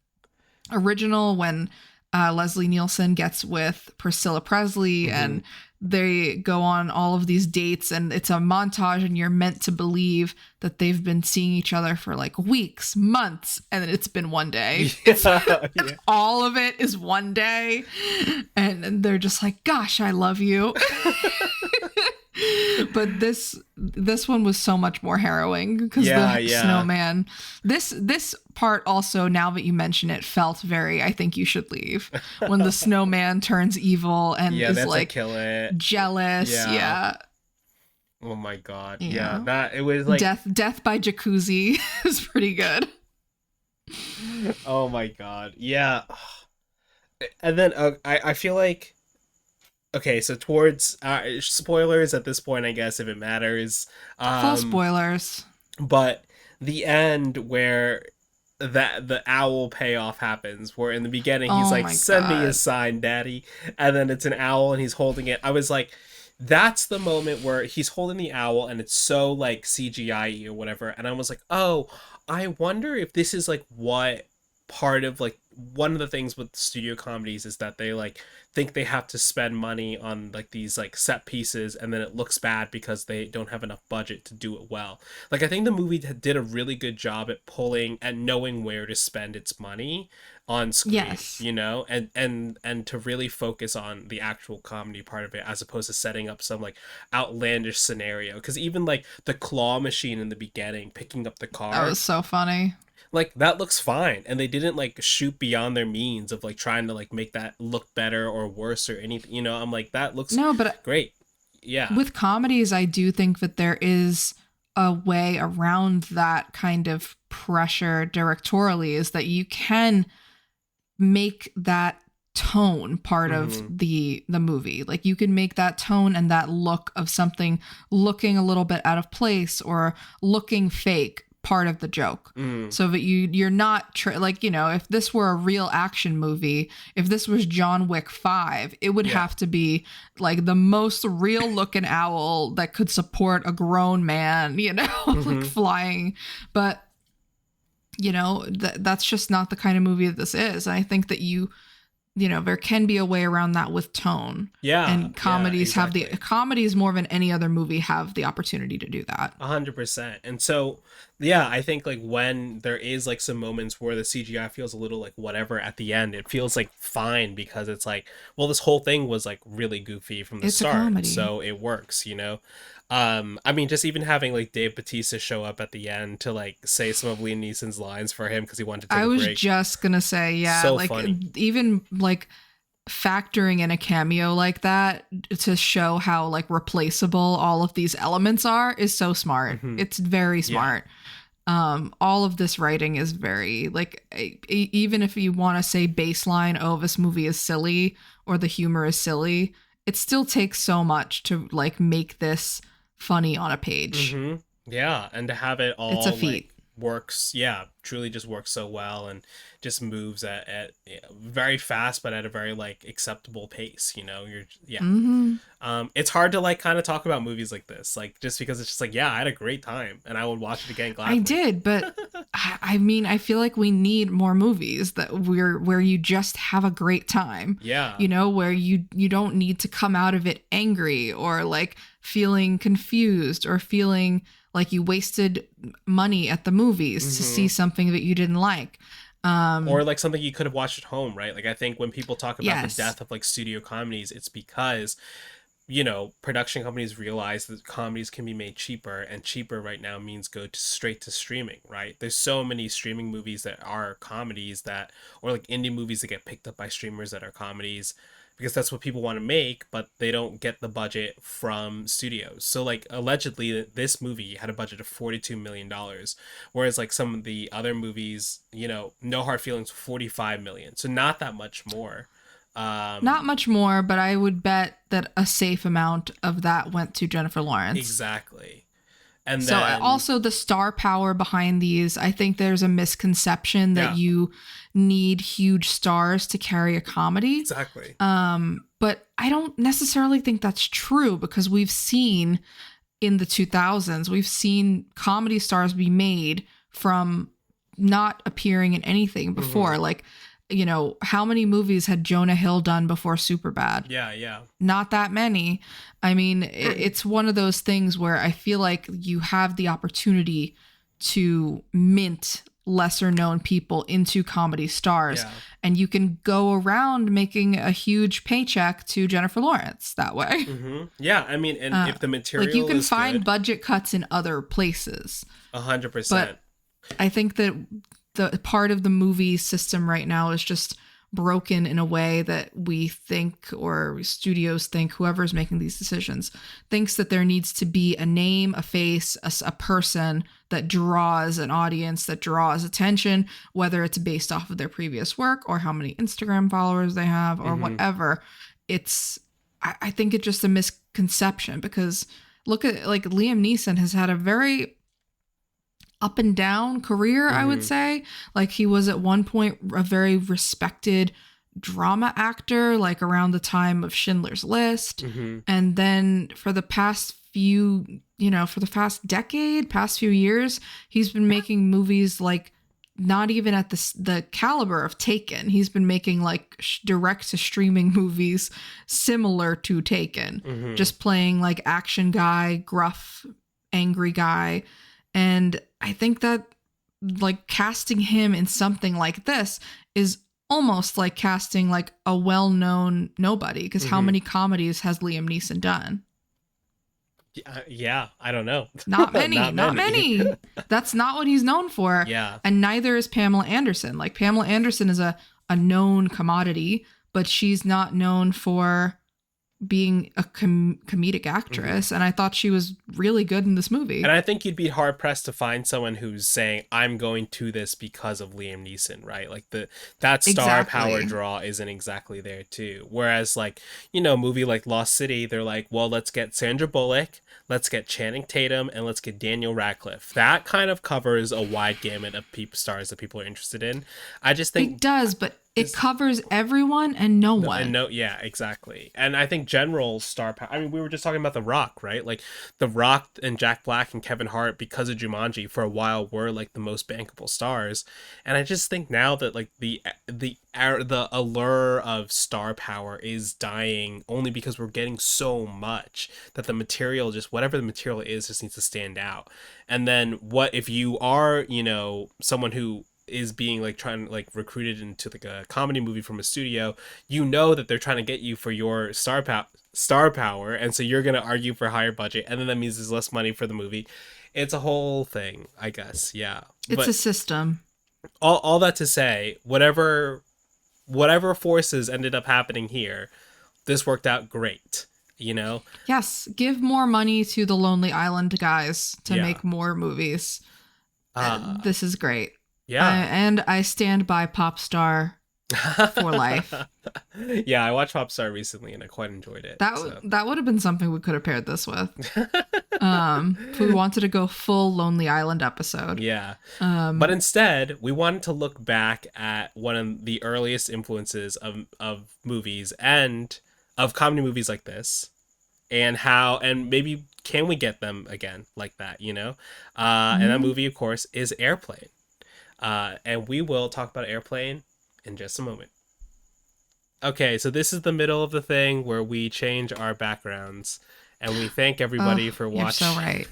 original when Leslie Nielsen gets with Priscilla Presley, and they go on all of these dates, and it's a montage, and you're meant to believe that they've been seeing each other for like weeks, months, and it's been one day. Yeah. All of it is one day, and they're just like, gosh, I love you. But this one was so much more harrowing because snowman. This part also, now that you mention it, felt very I think you should leave, when the snowman turns evil and is like kill it. Jealous. Yeah. Oh my god. Yeah. That it was like death by jacuzzi is pretty good. Oh my god. Yeah. And then I feel like, okay, so towards spoilers at this point, I guess, if it matters. Full spoilers. But the end where the owl payoff happens, where in the beginning he's like, send me a sign, daddy. And then it's an owl and he's holding it. I was like, that's the moment where he's holding the owl and it's so like CGI or whatever. And I was like, oh, I wonder if this is like what part of like one of the things with studio comedies is that they like think they have to spend money on like these like set pieces, and then it looks bad because they don't have enough budget to do it well. Like I think the movie did a really good job at pulling and knowing where to spend its money on screen, Yes. you know, and to really focus on the actual comedy part of it as opposed to setting up some like outlandish scenario. Because even like the claw machine in the beginning picking up the That car, was so funny. like that looks fine, and they didn't like shoot beyond their means of like trying to like make that look better or worse or anything, you know. I'm like, that looks No, but great. Yeah. with comedies, I do think that there is a way around that kind of pressure directorially, is that you can make that tone part of the movie. Like you can make that tone and that look of something looking a little bit out of place or looking fake part of the joke. So that you're not like, you know, if this were a real action movie, if this was John Wick 5, it would have to be like the most real looking owl that could support a grown man, you know, like flying. But you know, that's just not the kind of movie that this is. And I think that you know, there can be a way around that with tone. Yeah. And comedies exactly. have comedies more than any other movie have the opportunity to do that. 100%. And so, yeah, I think like when there is like some moments where the CGI feels a little like whatever at the end, it feels like fine because it's like, well, this whole thing was like really goofy from the start, so it works, you know. I mean, just even having like Dave Bautista show up at the end to like say some of Liam Neeson's lines for him because he wanted to take a break. I was just gonna say, yeah, so like funny. Even like factoring in a cameo like that to show how like replaceable all of these elements are is so smart. It's very smart. All of this writing is very like, even if you want to say baseline, oh, this movie is silly or the humor is silly, it still takes so much to like make this funny on a page. Yeah, and to have it all, it's a feat. Like, works, yeah, truly just works so well, and just moves at very fast but at a very like acceptable pace, you know. It's hard to like kind of talk about movies like this, like just because it's just like, yeah, I had a great time and I would watch it again gladly. I did, but I mean, I feel like we need more movies that where you just have a great time. Yeah, you know, where you don't need to come out of it angry or like feeling confused or feeling like you wasted money at the movies to see something that you didn't like. Or like something you could have watched at home, right? Like I think when people talk about the death of like studio comedies, it's because, you know, production companies realize that comedies can be made cheaper, and cheaper right now means straight to streaming, right? There's so many streaming movies that are comedies that, or like indie movies that get picked up by streamers that are comedies, because that's what people want to make, but they don't get the budget from studios. So like allegedly this movie had a budget of $42 million, whereas like some of the other movies, you know, No Hard Feelings, 45 million. So not that much more. Not much more, but I would bet that a safe amount of that went to Jennifer Lawrence. Exactly. And so then, also the star power behind these, I think there's a misconception that you need huge stars to carry a comedy. Exactly. But I don't necessarily think that's true, because we've seen in the 2000s, we've seen comedy stars be made from not appearing in anything before. Like, you know, how many movies had Jonah Hill done before Superbad? Yeah. Not that many. I mean, it's one of those things where I feel like you have the opportunity to mint lesser known people into comedy stars, and you can go around making a huge paycheck to Jennifer Lawrence that way. Yeah, I mean, and if the material like you can find good, budget cuts in other places. 100%. But I think that the part of the movie system right now is just broken in a way that we think, or studios think, whoever's making these decisions thinks that there needs to be a name, a face, a person that draws an audience, that draws attention, whether it's based off of their previous work or how many Instagram followers they have or whatever. I think it's just a misconception, because look at like Liam Neeson has had a very up and down career, I would say. Like he was at one point a very respected drama actor, like around the time of Schindler's List. And then for the past few, you know, for the past decade, past few years, he's been making movies like not even at the caliber of Taken. He's been making like direct to streaming movies similar to Taken, just playing like action guy, gruff, angry guy. And I think that like casting him in something like this is almost like casting like a well-known nobody, because how many comedies has Liam Neeson done? Yeah, I don't know. Not many. Not many. That's not what he's known for. Yeah. And neither is Pamela Anderson. Like, Pamela Anderson is a known commodity, but she's not known for being a comedic actress. And I thought she was really good in this movie. And I think you'd be hard pressed to find someone who's saying, I'm going to this because of Liam Neeson, right? Like that star power draw isn't exactly there too. Whereas like, you know, a movie like Lost City, they're like, well, let's get Sandra Bullock, let's get Channing Tatum, and let's get Daniel Radcliffe. That kind of covers a wide gamut of stars that people are interested in. I just think it does, but it covers everyone and no one. And yeah, exactly. And I think general star power. I mean, we were just talking about The Rock, right? Like The Rock and Jack Black and Kevin Hart, because of Jumanji, for a while were like the most bankable stars. And I just think now that like the allure of star power is dying, only because we're getting so much that the material, just whatever the material is, just needs to stand out. And then what if you are, you know, someone who is being like trying like recruited into like a comedy movie from a studio, you know that they're trying to get you for your star power, and so you're going to argue for a higher budget, and then that means there's less money for the movie. It's a whole thing, I guess. Yeah, it's a system. All that to say, whatever forces ended up happening here, this worked out great, you know. Yes, give more money to the Lonely Island guys to make more movies. This is great. Yeah. And I stand by Popstar for life. Yeah, I watched Popstar recently and I quite enjoyed it. That would have been something we could have paired this with. If we wanted to go full Lonely Island episode. Yeah. But instead, we wanted to look back at one of the earliest influences of movies and of comedy movies like this, and how, and maybe can we get them again like that, you know? And that movie, of course, is Airplane. And we will talk about Airplane in just a moment. Okay, so this is the middle of the thing where we change our backgrounds, and we thank everybody for watching. You're so right.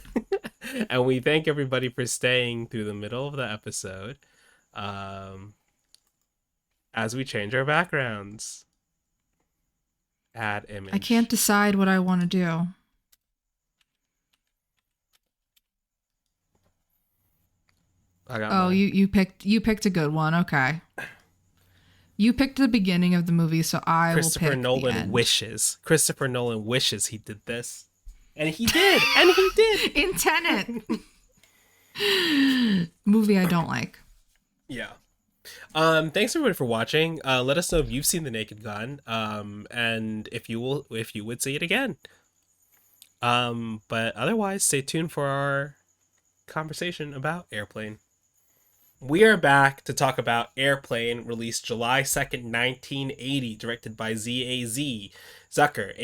And we thank everybody for staying through the middle of the episode, as we change our backgrounds. Add image. I can't decide what I want to do. You picked a good one. Okay. You picked the beginning of the movie, so I will pick the end. Christopher Nolan wishes he did this. And he did. And he did. In Tenet. Movie I don't like. Yeah. Thanks everybody for watching. Let us know if you've seen The Naked Gun. And if you would see it again. But otherwise, stay tuned for our conversation about Airplane. We are back to talk about Airplane, released July 2nd, 1980, directed by Z.A.Z. Zucker,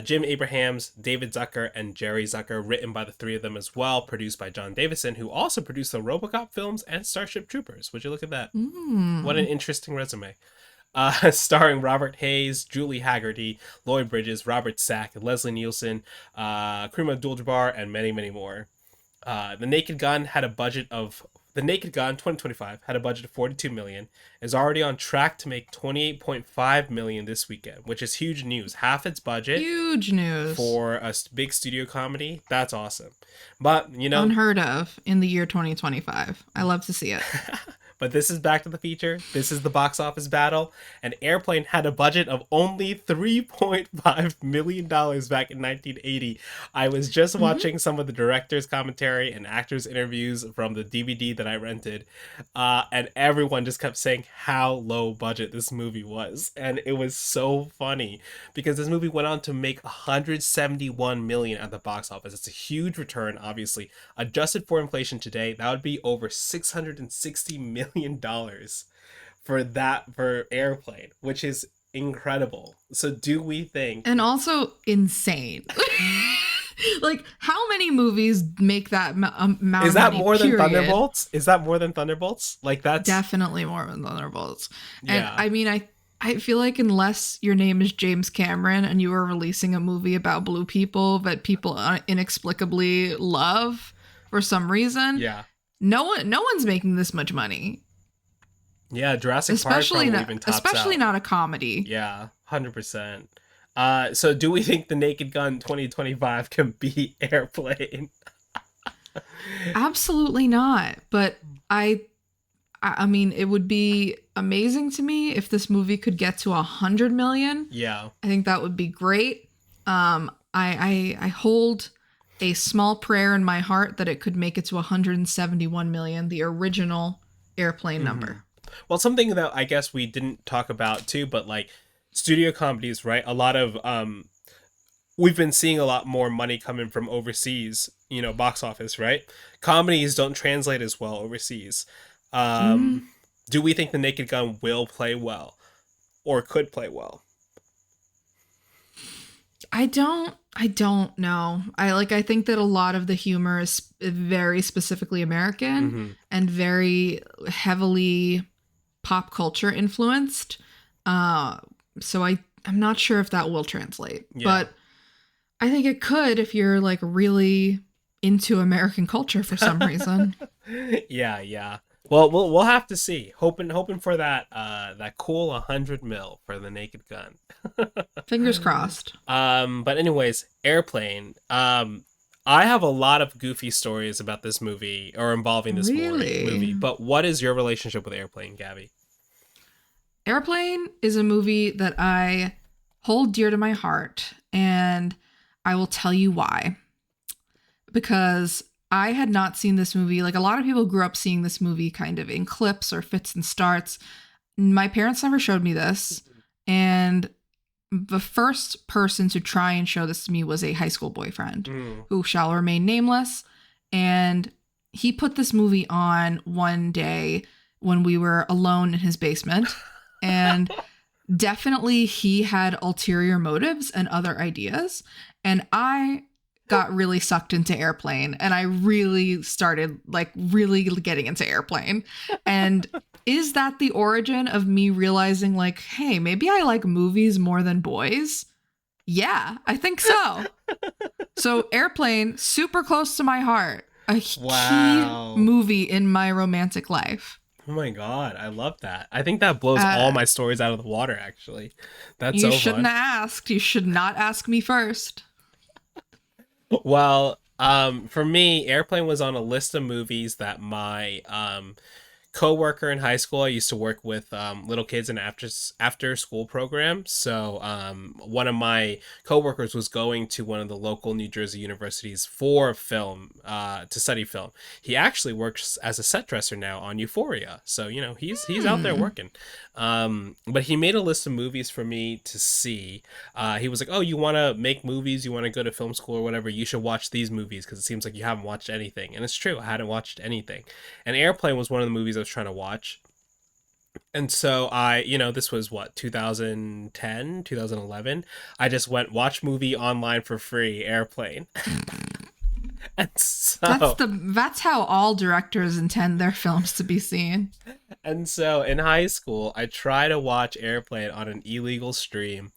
Jim Abrahams, David Zucker, and Jerry Zucker, written by the three of them as well, produced by John Davison, who also produced the RoboCop films and Starship Troopers. Would you look at that? What an interesting resume. Starring Robert Hayes, Julie Haggerty, Lloyd Bridges, Robert Stack, Leslie Nielsen, Kareem Abdul-Jabbar, and many, many more. The Naked Gun 2025 had a budget of $42 million, is already on track to make $28.5 million this weekend, which is huge news. Half its budget. Huge news. For a big studio comedy. That's awesome. But, you know. Unheard of in the year 2025. I love to see it. But this is Back to the Feature. This is the box office battle. And Airplane had a budget of only $3.5 million back in 1980. I was just watching some of the director's commentary and actors' interviews from the DVD that I rented. And everyone just kept saying how low budget this movie was. And it was so funny because this movie went on to make $171 million at the box office. It's a huge return, obviously. Adjusted for inflation today, that would be over $660 million for Airplane, which is incredible. So do we think, and also insane. Like, how many movies make that amount Is of that money, more than period? Thunderbolts? Is that more than Thunderbolts? Like, that's... Definitely more than Thunderbolts. And Yeah. I mean, I feel like unless your name is James Cameron and you are releasing a movie about blue people that people inexplicably love for some reason, Yeah. no one's making this much money. Yeah, Jurassic Park probably even tops Especially out. not a comedy. Yeah, 100%. So do we think the Naked Gun 2025 can beat Airplane? Absolutely not. But I mean, it would be amazing to me if this movie could get to 100 million. Yeah. I think that would be great. I hold a small prayer in my heart that it could make it to 171 million, the original Airplane number. Well, something that I guess we didn't talk about too, but like studio comedies, right? A lot of we've been seeing a lot more money coming from overseas, box office, right? Comedies don't translate as well overseas. Do we think the Naked Gun will play well or could play well? I don't know. I think that a lot of the humor is very specifically American and very heavily pop culture influenced. So I'm not sure if that will translate. Yeah. But I think it could if you're like really into American culture for some reason. Yeah. Well, we'll have to see. Hoping for that cool 100 mil for the Naked Gun. Fingers crossed. But anyways, Airplane. I have a lot of goofy stories about this movie or involving this movie. But what is your relationship with Airplane, Gabby? Airplane is a movie that I hold dear to my heart, and I will tell you why. Because I had not seen this movie. Like, a lot of people grew up seeing this movie kind of in clips or fits and starts. My parents never showed me this. And the first person to try and show this to me was a high school boyfriend who shall remain nameless. And he put this movie on one day when we were alone in his basement. And definitely he had ulterior motives and other ideas. And I got really sucked into Airplane, and I really started really getting into Airplane. And is that the origin of me realizing like, hey, maybe I like movies more than boys? Yeah, I think so. So Airplane, super close to my heart. A key movie in my romantic life. Oh my god, I love that. I think that blows all my stories out of the water, actually. That's so fun. You shouldn't have asked. You should not ask me first. Well, for me, Airplane was on a list of movies that my co-worker in high school, I used to work with little kids in after school program. So one of my co-workers was going to one of the local New Jersey universities for film, to study film. He actually works as a set dresser now on Euphoria. So, he's out there working. But he made a list of movies for me to see. He was like, oh, you want to make movies? You want to go to film school or whatever? You should watch these movies because it seems like you haven't watched anything. And it's true. I hadn't watched anything. And Airplane was one of the movies I was trying to watch. And so this was 2010, 2011. I just watch movie online for free, Airplane. And so that's how all directors intend their films to be seen. And so in high school, I tried to watch Airplane on an illegal stream.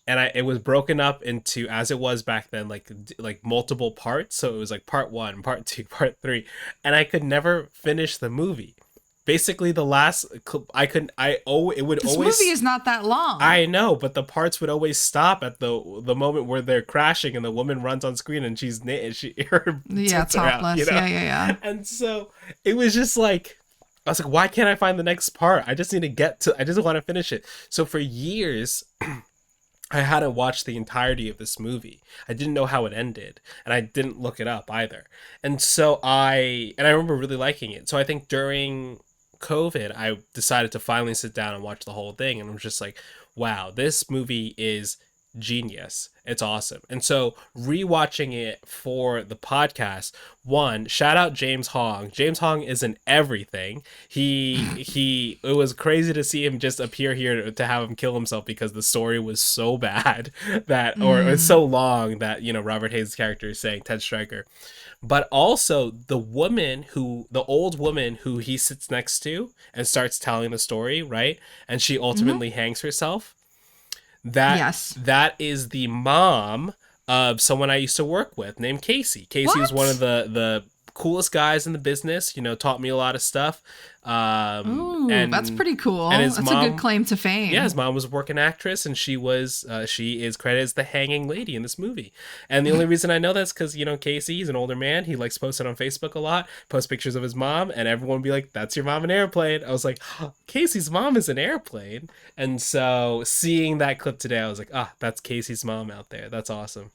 And it was broken up into, as it was back then, like multiple parts. So it was like part 1, part 2, part 3, and I could never finish the movie. Basically, the last it would this always. This movie is not that long. I know, but the parts would always stop at the moment where they're crashing and the woman runs on screen and she's her topless. Out, Yeah. And so it was just like, I was like, why can't I find the next part? I just want to finish it. So for years, I hadn't watched the entirety of this movie. I didn't know how it ended, and I didn't look it up either. And so I remember really liking it. So I think during COVID, I decided to finally sit down and watch the whole thing, and I was just like, wow, this movie is genius. It's awesome. And so rewatching it for the podcast, one, shout out James Hong. James Hong is in everything. He it was crazy to see him just appear here to have him kill himself because the story was so bad that, or it's so long that, you know, Robert Hayes' character is saying, Ted Stryker. But also the old woman who he sits next to and starts telling the story, right? And she ultimately hangs herself. That is the mom of someone I used to work with named Casey. Casey was one of the coolest guys in the business, you know, taught me a lot of stuff. Ooh, and that's pretty cool. And that's a good claim to fame. Yeah, his mom was a working actress, and she is credited as the hanging lady in this movie. And the only reason I know that's because, you know, Casey, he's an older man. He likes posting on Facebook a lot, post pictures of his mom, and everyone would be like, "That's your mom in Airplane." I was like, oh, Casey's mom is in Airplane. And so seeing that clip today, I was like, that's Casey's mom out there. That's awesome.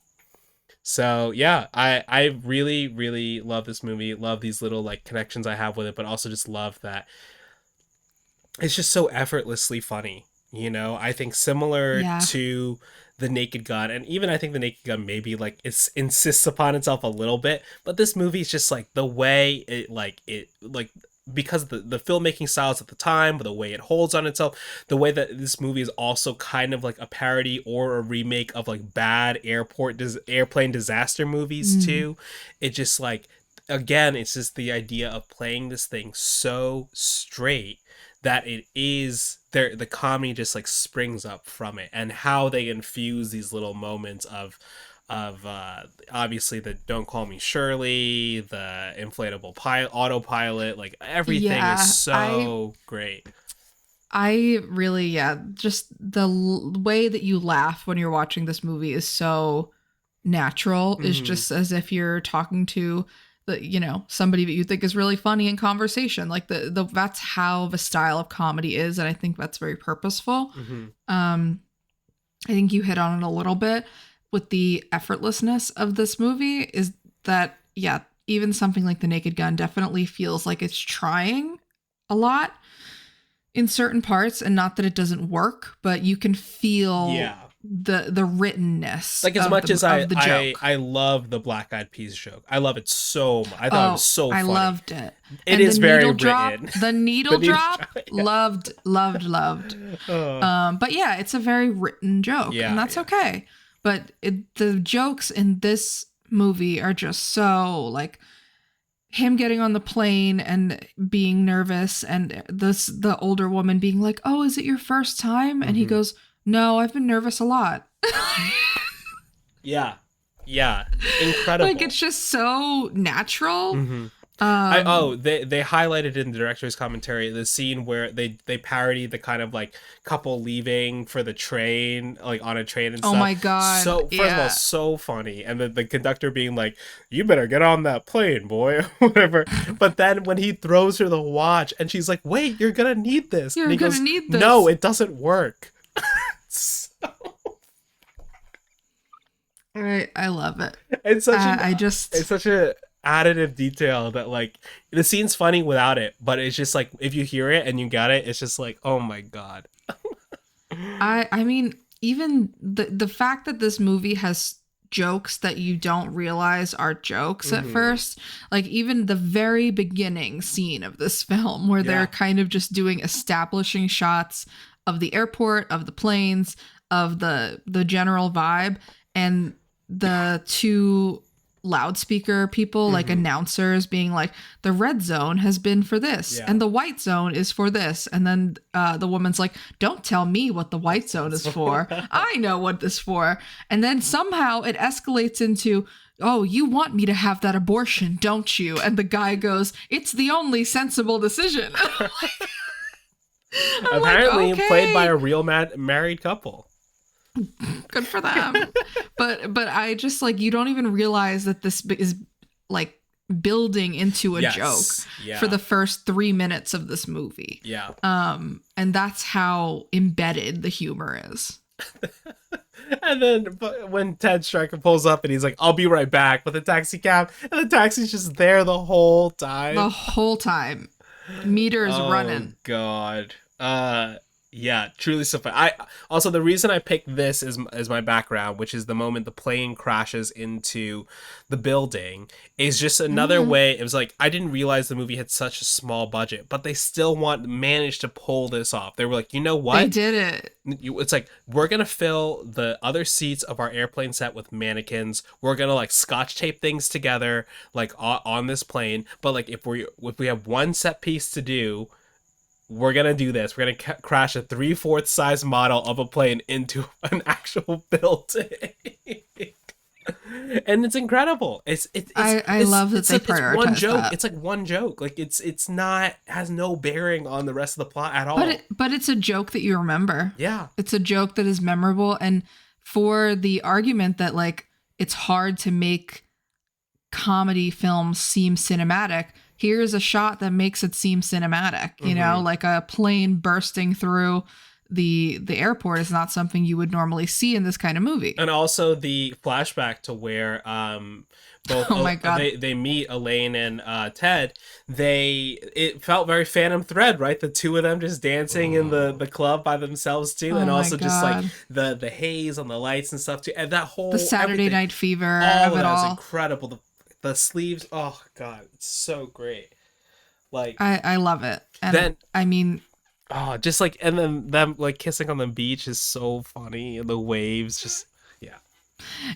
So yeah, I really, really love this movie. Love these little like connections I have with it, but also just love that it's just so effortlessly funny. You know, I think similar to the Naked Gun, and even I think the Naked Gun maybe like it insists upon itself a little bit, but this movie is just like the way it because the filmmaking styles at the time, but the way it holds on itself, the way that this movie is also kind of like a parody or a remake of like bad airplane disaster movies too. It just like, again, it's just the idea of playing this thing so straight that it is there, the comedy just like springs up from it, and how they infuse these little moments of obviously the "Don't Call Me Shirley," the inflatable autopilot, like everything is so great. I really, just the way that you laugh when you're watching this movie is so natural. It's just as if you're talking to the, you know, somebody that you think is really funny in conversation. Like the that's how the style of comedy is, and I think that's very purposeful. I think you hit on it a little bit with the effortlessness of this movie, is that, even something like The Naked Gun definitely feels like it's trying a lot in certain parts, and not that it doesn't work, but you can feel the writtenness. Like, as much as I love the Black Eyed Peas joke. I love it so much. I thought it was so funny. I loved it. It is very written. The needle drop, loved. But yeah, it's a very written joke, and that's okay. But the jokes in this movie are just so, like, him getting on the plane and being nervous, and the older woman being like, "Oh, is it your first time?" And he goes, "No, I've been nervous a lot." Yeah, incredible. Like, it's just so natural. They highlighted in the director's commentary the scene where they parody the kind of like couple leaving for the train, like on a train and stuff. Oh my god! So first of all, so funny, and the conductor being like, "You better get on that plane, boy," whatever. But then when he throws her the watch, and she's like, "Wait, you're gonna need this." You're gonna need this. No, it doesn't work. I love it. It's such a additive detail that, like, the scene's funny without it, but it's just like, if you hear it and you got it, it's just like, oh my god. I mean, even the fact that this movie has jokes that you don't realize are jokes at first, like even the very beginning scene of this film where they're kind of just doing establishing shots of the airport, of the planes, of the general vibe, and the two loudspeaker people, like announcers, being like, "The red zone has been for this and the white zone is for this," and then the woman's like, "Don't tell me what the white zone is for. I know what this for." And then somehow it escalates into, "Oh, you want me to have that abortion, don't you?" And the guy goes, "It's the only sensible decision." Apparently, like, okay, played by a real married couple. Good for them. but I just, like, you don't even realize that this is like building into a joke for the first 3 minutes of this movie. And that's how embedded the humor is. And then when Ted Stryker pulls up and he's like, "I'll be right back," with a taxi cab, and the taxi's just there the whole time. Meters running. God. Yeah, truly so fun. I also, the reason I picked this as my background, which is the moment the plane crashes into the building, is just another Mm-hmm. way. It was like I didn't realize the movie had such a small budget, but they still managed to pull this off. They were like, you know They what? did it. It's like we're gonna fill the other seats of our airplane set with mannequins. We're gonna like scotch tape things together like on this plane. But like if we have one set piece to do, we're gonna do this. We're gonna crash a 3/4 size model of a plane into an actual building, and it's incredible. I love that they It's one prioritize joke. that. It's like one joke. Like it's not has no bearing on the rest of the plot at all. But it's a joke that you remember. Yeah. It's a joke that is memorable. And for the argument that like it's hard to make comedy films seem cinematic, here's a shot that makes it seem cinematic. You know, like a plane bursting through the airport is not something you would normally see in this kind of movie. And also the flashback to where both Oh my God. they meet Elaine and Ted. It felt very Phantom Thread, right? The two of them just dancing in the club by themselves too, Oh and my also just like God. the haze on the lights and stuff too, and that whole The Saturday everything, Night Fever all of of it that is all. incredible. The sleeves, oh God, it's so great. Like I love it. And then I mean, oh, just like, and then them like kissing on the beach is so funny, and the waves just, yeah.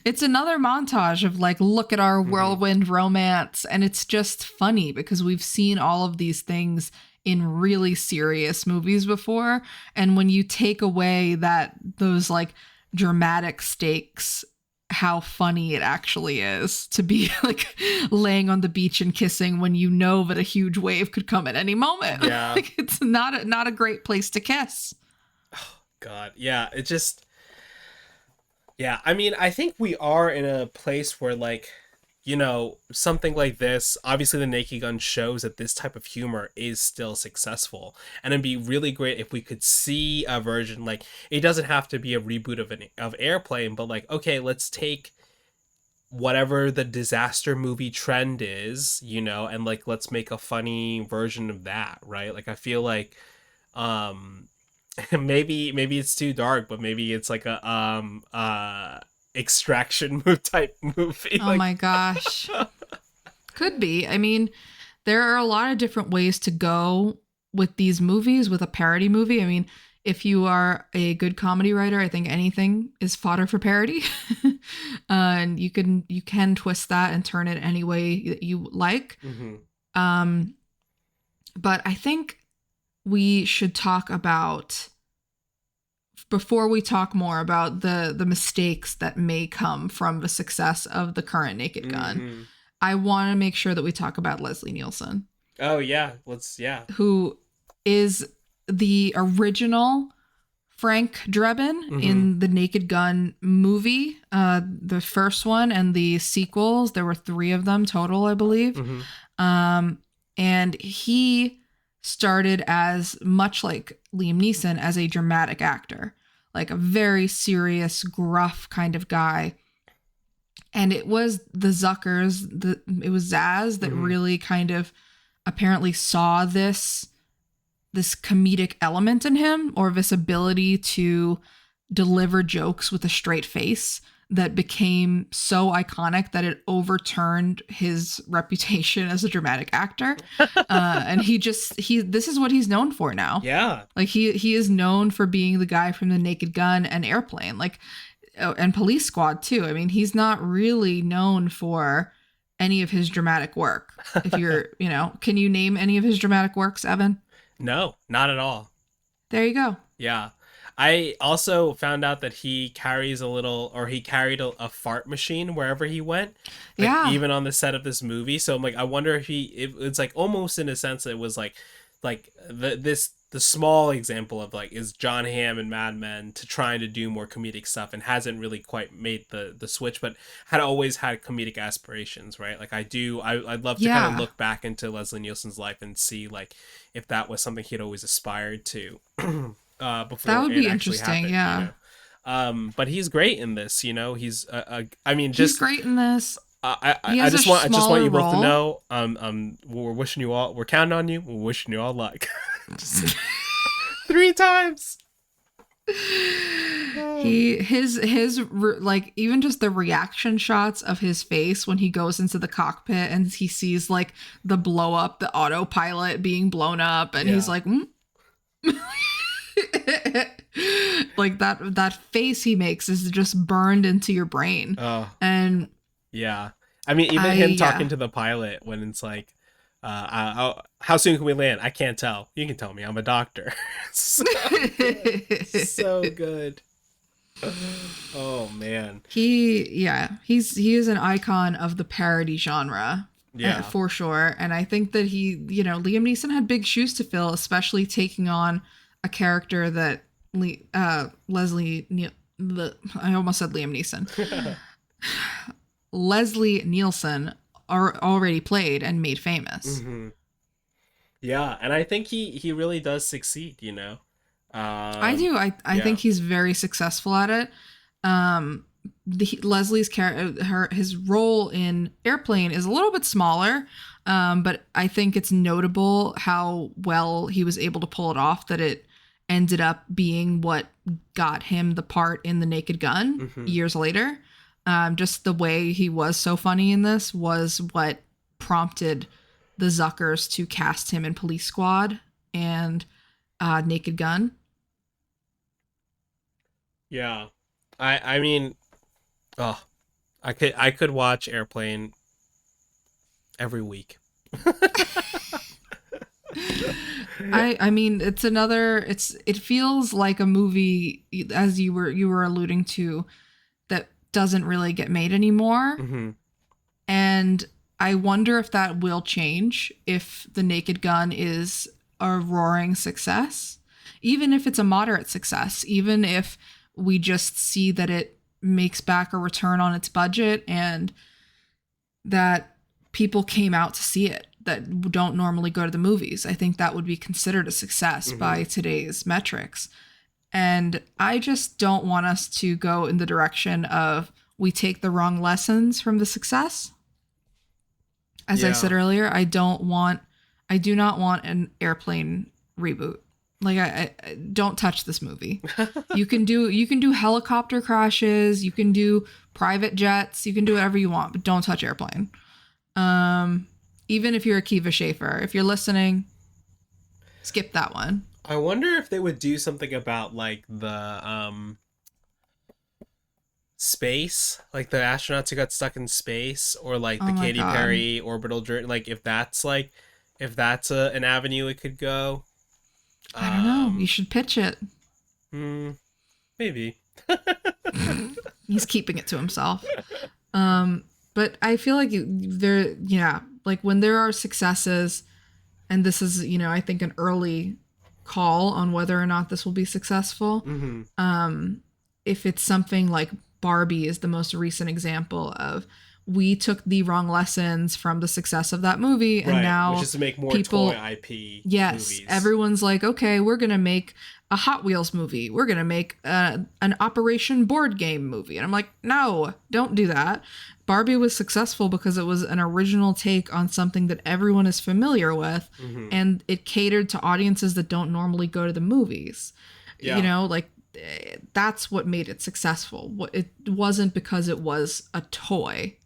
it's another montage of like, look at our whirlwind romance. And it's just funny because we've seen all of these things in really serious movies before. And when you take away those like dramatic stakes, how funny it actually is to be like laying on the beach and kissing when you know that a huge wave could come at any moment. Yeah. Like, it's not a great place to kiss. God, yeah, it just, yeah. I mean, I think we are in a place where, like, something like this. Obviously, the Nake Gun shows that this type of humor is still successful, and it'd be really great if we could see a version. Like, it doesn't have to be a reboot of Airplane, but like, okay, let's take whatever the disaster movie trend is, and like let's make a funny version of that, right? Like, I feel like, um maybe it's too dark, but maybe it's like a extraction type movie. Oh Like, my gosh. Could be. I mean, there are a lot of different ways to go with these movies, with a parody movie. I mean, if you are a good comedy writer, I think anything is fodder for parody. And you can twist that and turn it any way that you like. Um, but I think we should talk about, before we talk more about the mistakes that may come from the success of the current Naked Gun, I want to make sure that we talk about Leslie Nielsen. Oh yeah, who is the original Frank Drebin in the Naked Gun movie, the first one and the sequels. There were 3 of them total, I believe. And he started as, much like Liam Neeson, as a dramatic actor, like a very serious, gruff kind of guy. And it was the Zuckers, it was Zaz that really kind of apparently saw this comedic element in him, or this ability to deliver jokes with a straight face, that became so iconic that it overturned his reputation as a dramatic actor. And this is what he's known for now. Yeah. Like he is known for being the guy from the Naked Gun and Airplane, like, and Police Squad too. I mean, he's not really known for any of his dramatic work. If you're, can you name any of his dramatic works, Evan? No, not at all. There you go. Yeah. I also found out that he carried a fart machine wherever he went. Like, yeah. Even on the set of this movie. So I'm like, I wonder if it's like almost in a sense it was like the small example of like, is John Hamm in Mad Men to trying to do more comedic stuff and hasn't really quite made the switch, but had always had comedic aspirations, right? Like I'd love to kind of look back into Leslie Nielsen's life and see like if that was something he'd always aspired to. Before that would be interesting, happened, yeah. But he's great in this, he's he's great in this. I just want you both to know, we're counting on you, we're wishing you all luck. 3 times. Like even just the reaction shots of his face when he goes into the cockpit and he sees like the blow up, the autopilot being blown up, and he's like, like that face he makes is just burned into your brain. Oh, and yeah. I mean, even him talking to the pilot when it's like, how soon can we land? I can't tell. You can tell me. I'm a doctor. So good. So good. Oh man. He is an icon of the parody genre. Yeah, for sure. And I think that Liam Neeson had big shoes to fill, especially taking on a character that Leslie I almost said Liam Neeson. Leslie Nielsen already played and made famous. Mm-hmm. Yeah, and I think he really does succeed, you know. I do. I think he's very successful at it. Leslie's his role in Airplane is a little bit smaller, but I think it's notable how well he was able to pull it off, that it ended up being what got him the part in The Naked Gun years later. Just the way he was so funny in this was what prompted the Zuckers to cast him in Police Squad and Naked Gun. Yeah. I mean, I could watch Airplane every week. I mean, it feels like a movie, as you were alluding to, that doesn't really get made anymore. Mm-hmm. And I wonder if that will change if The Naked Gun is a roaring success, even if it's a moderate success, even if we just see that it makes back a return on its budget and that people came out to see it that don't normally go to the movies. I think that would be considered a success by today's metrics. And I just don't want us to go in the direction of we take the wrong lessons from the success. As I said earlier, I do not want an Airplane reboot. Like I don't touch this movie. You can do helicopter crashes, you can do private jets, you can do whatever you want, but don't touch Airplane. Even if you're Akiva Schaffer, if you're listening, skip that one. I wonder if they would do something about like the space, like the astronauts who got stuck in space, or like the Katy Perry orbital journey. Like if that's an avenue it could go. I don't know. You should pitch it. Maybe. He's keeping it to himself. But I feel like like when there are successes, and this is, I think an early call on whether or not this will be successful. If it's something like Barbie is the most recent example of, we took the wrong lessons from the success of that movie, and now just to make more toy IP. Yes, movies. Everyone's like, okay, we're gonna make a Hot Wheels movie. We're gonna make an Operation board game movie, and I'm like, no, don't do that. Barbie was successful because it was an original take on something that everyone is familiar with, and it catered to audiences that don't normally go to the movies. Like that's what made it successful. It wasn't because it was a toy.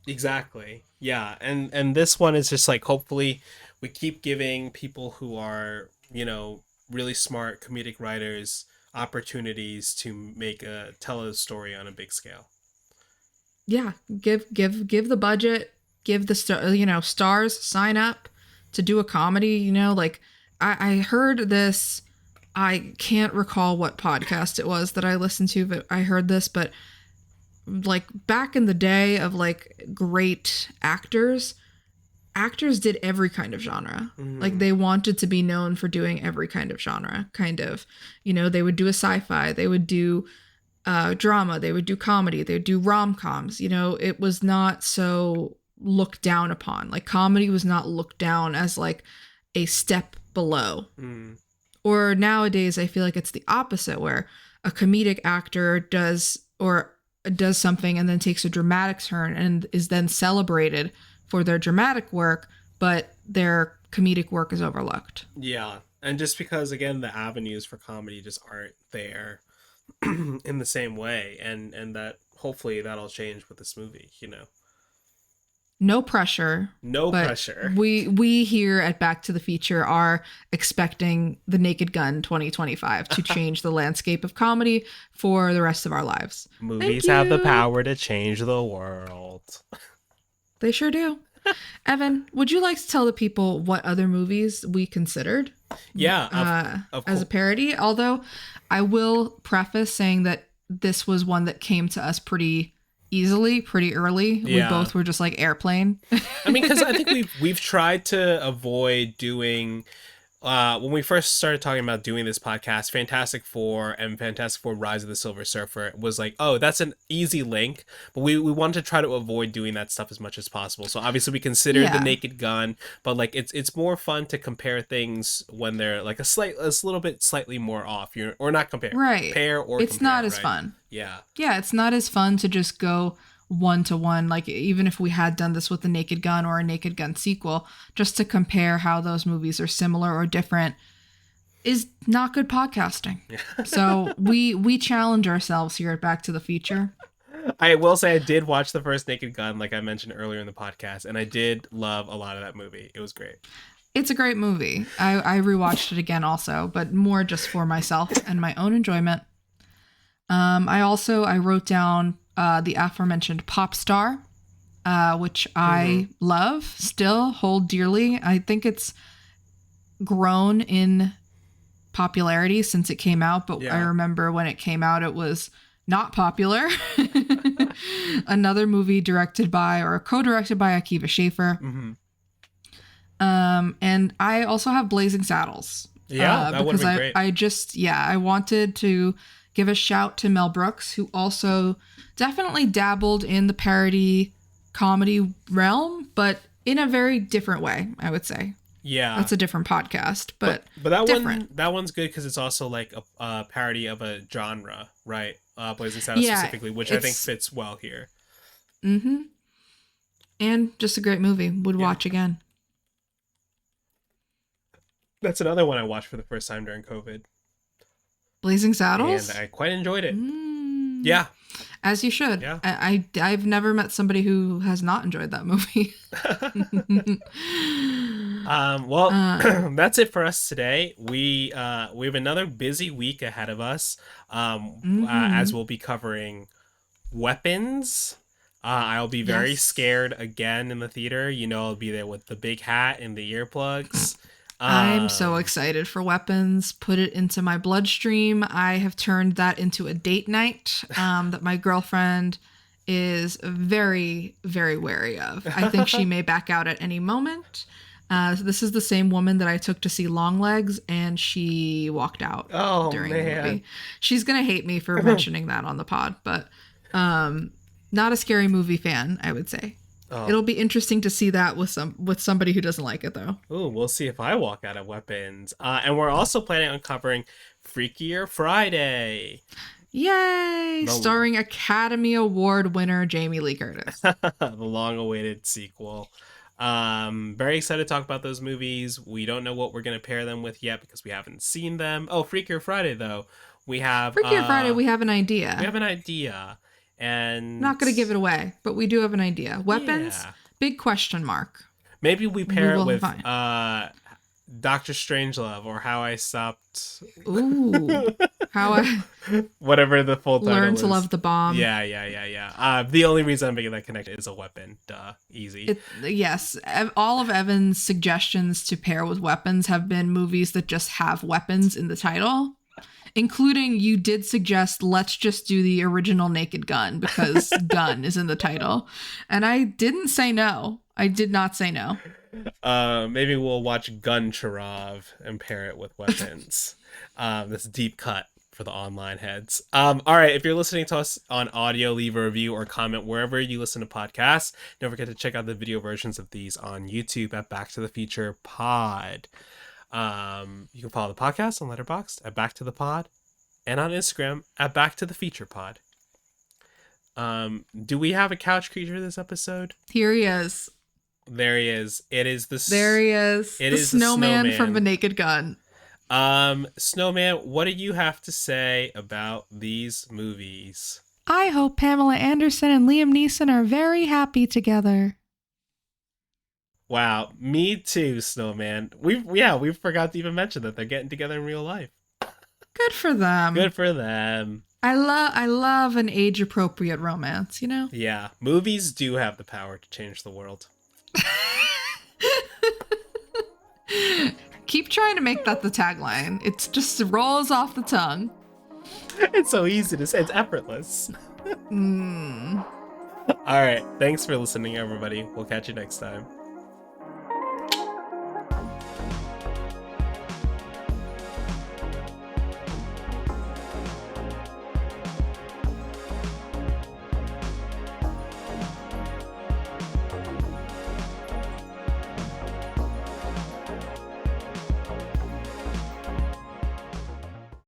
Exactly. Yeah. And this one is just like, hopefully we keep giving people who are, really smart comedic writers opportunities to tell a story on a big scale. Yeah. Give the budget, give the stars sign up to do a comedy, like I heard this, I can't recall what podcast it was that I listened to, but I heard this, but like back in the day of like great actors did every kind of genre. Like they wanted to be known for doing every kind of genre, kind of, they would do a sci-fi, they would do drama, they would do comedy, they would do rom-coms. It was not so looked down upon. Like comedy was not looked down as like a step below. Or nowadays I feel like it's the opposite, where a comedic actor does something and then takes a dramatic turn and is then celebrated for their dramatic work, but their comedic work is overlooked. Yeah. And just because, again, the avenues for comedy just aren't there in the same way, and that hopefully that'll change with this movie. No pressure, No but pressure. we here at Back to the Future are expecting the Naked Gun 2025 to change the landscape of comedy for the rest of our lives. Thank Movies have the you. power to change the world. They sure do. Evan, would you like to tell the people what other movies we considered Yeah, of as course. a parody? Although I will preface saying that this was one that came to us pretty easily, pretty early. We Yeah. both were just like Airplane. I mean, because I think we've tried to avoid doing when we first started talking about doing this podcast, Fantastic Four and Fantastic Four Rise of the Silver Surfer was like, oh, that's an easy link. But we wanted to try to avoid doing that stuff as much as possible. So obviously we considered the Yeah. Naked Gun, but like it's more fun to compare things when they're like a little bit slightly more off. Or not compare. Right. Pair or It's compare, not as right? fun. Yeah. Yeah, it's not as fun to just go one to one. Like, even if we had done this with the Naked Gun or a Naked Gun sequel, just to compare how those movies are similar or different is not good podcasting. So we challenge ourselves here at Back to the Future. I will say I did watch the first Naked Gun, like I mentioned earlier in the podcast, and I did love a lot of that movie. It was great. It's a great movie. I rewatched it again also, but more just for myself and my own enjoyment. I wrote down the aforementioned Pop Star, which I love, still hold dearly. I think it's grown in popularity since it came out, but I remember when it came out, it was not popular. Another movie directed by or co-directed by Akiva Schaffer. And I also have Blazing Saddles. Yeah, that would have been great. I wanted to give a shout to Mel Brooks, who also definitely dabbled in the parody comedy realm, but in a very different way, I would say. Yeah, that's a different podcast, but that different. That one's good because it's also like a parody of a genre, right? Blazing Saddles specifically, which I think fits well here. Mm-hmm. And just a great movie. Would watch again. That's another one I watched for the first time during COVID. Blazing Saddles? And I quite enjoyed it. Yeah. As you should. Yeah. I've never met somebody who has not enjoyed that movie. That's it for us today. We have another busy week ahead of us, as we'll be covering Weapons. I'll be very scared again in the theater. I'll be there with the big hat and the earplugs. I'm so excited for Weapons. Put it into my bloodstream. I have turned that into a date night that my girlfriend is very, very wary of. I think she may back out at any moment. This is the same woman that I took to see Longlegs, and she walked out during the movie. She's going to hate me for mentioning that on the pod, but not a scary movie fan, I would say. Oh. It'll be interesting to see that with somebody who doesn't like it, though. Ooh, we'll see if I walk out of Weapons. And we're also planning on covering Freakier Friday. Yay! Starring Academy Award winner Jamie Lee Curtis. The long-awaited sequel. Very excited to talk about those movies. We don't know what we're going to pair them with yet because we haven't seen them. Oh, Freakier Friday, though. We have... Freakier Friday, we have an idea. We have an idea. And... I'm not going to give it away, but we do have an idea. Weapons? Big question mark. Maybe we pair it with Dr. Strangelove or How I Stopped... Ooh. How I... Whatever the full title is. Learn to Love the Bomb. Yeah. The only reason I'm making that connection is a weapon. Duh. Easy. Yes. All of Evan's suggestions to pair with weapons have been movies that just have weapons in the title. Including, you did suggest, let's just do the original Naked Gun because gun is in the title. And I didn't say no. I did not say no. Maybe we'll watch Gun Charov and pair it with Weapons. This deep cut for the online heads. All right, if you're listening to us on audio, leave a review or comment wherever you listen to podcasts. Don't forget to check out the video versions of these on YouTube at Back to the Future Pod. You can follow the podcast on Letterboxd at Back to the Pod and on Instagram at Back to the Feature Pod. Do we have a couch creature this episode? Here he is. There he is. It is the... There he is. The snowman from The Naked Gun. Snowman, what do you have to say about these movies? I hope Pamela Anderson and Liam Neeson are very happy together. Wow, me too, Snowman. We forgot to even mention that they're getting together in real life. Good for them. Good for them. I love an age appropriate romance, you know? Yeah, movies do have the power to change the world. Keep trying to make that the tagline. It just rolls off the tongue. It's so easy to say. It's effortless. All right. Thanks for listening, everybody. We'll catch you next time.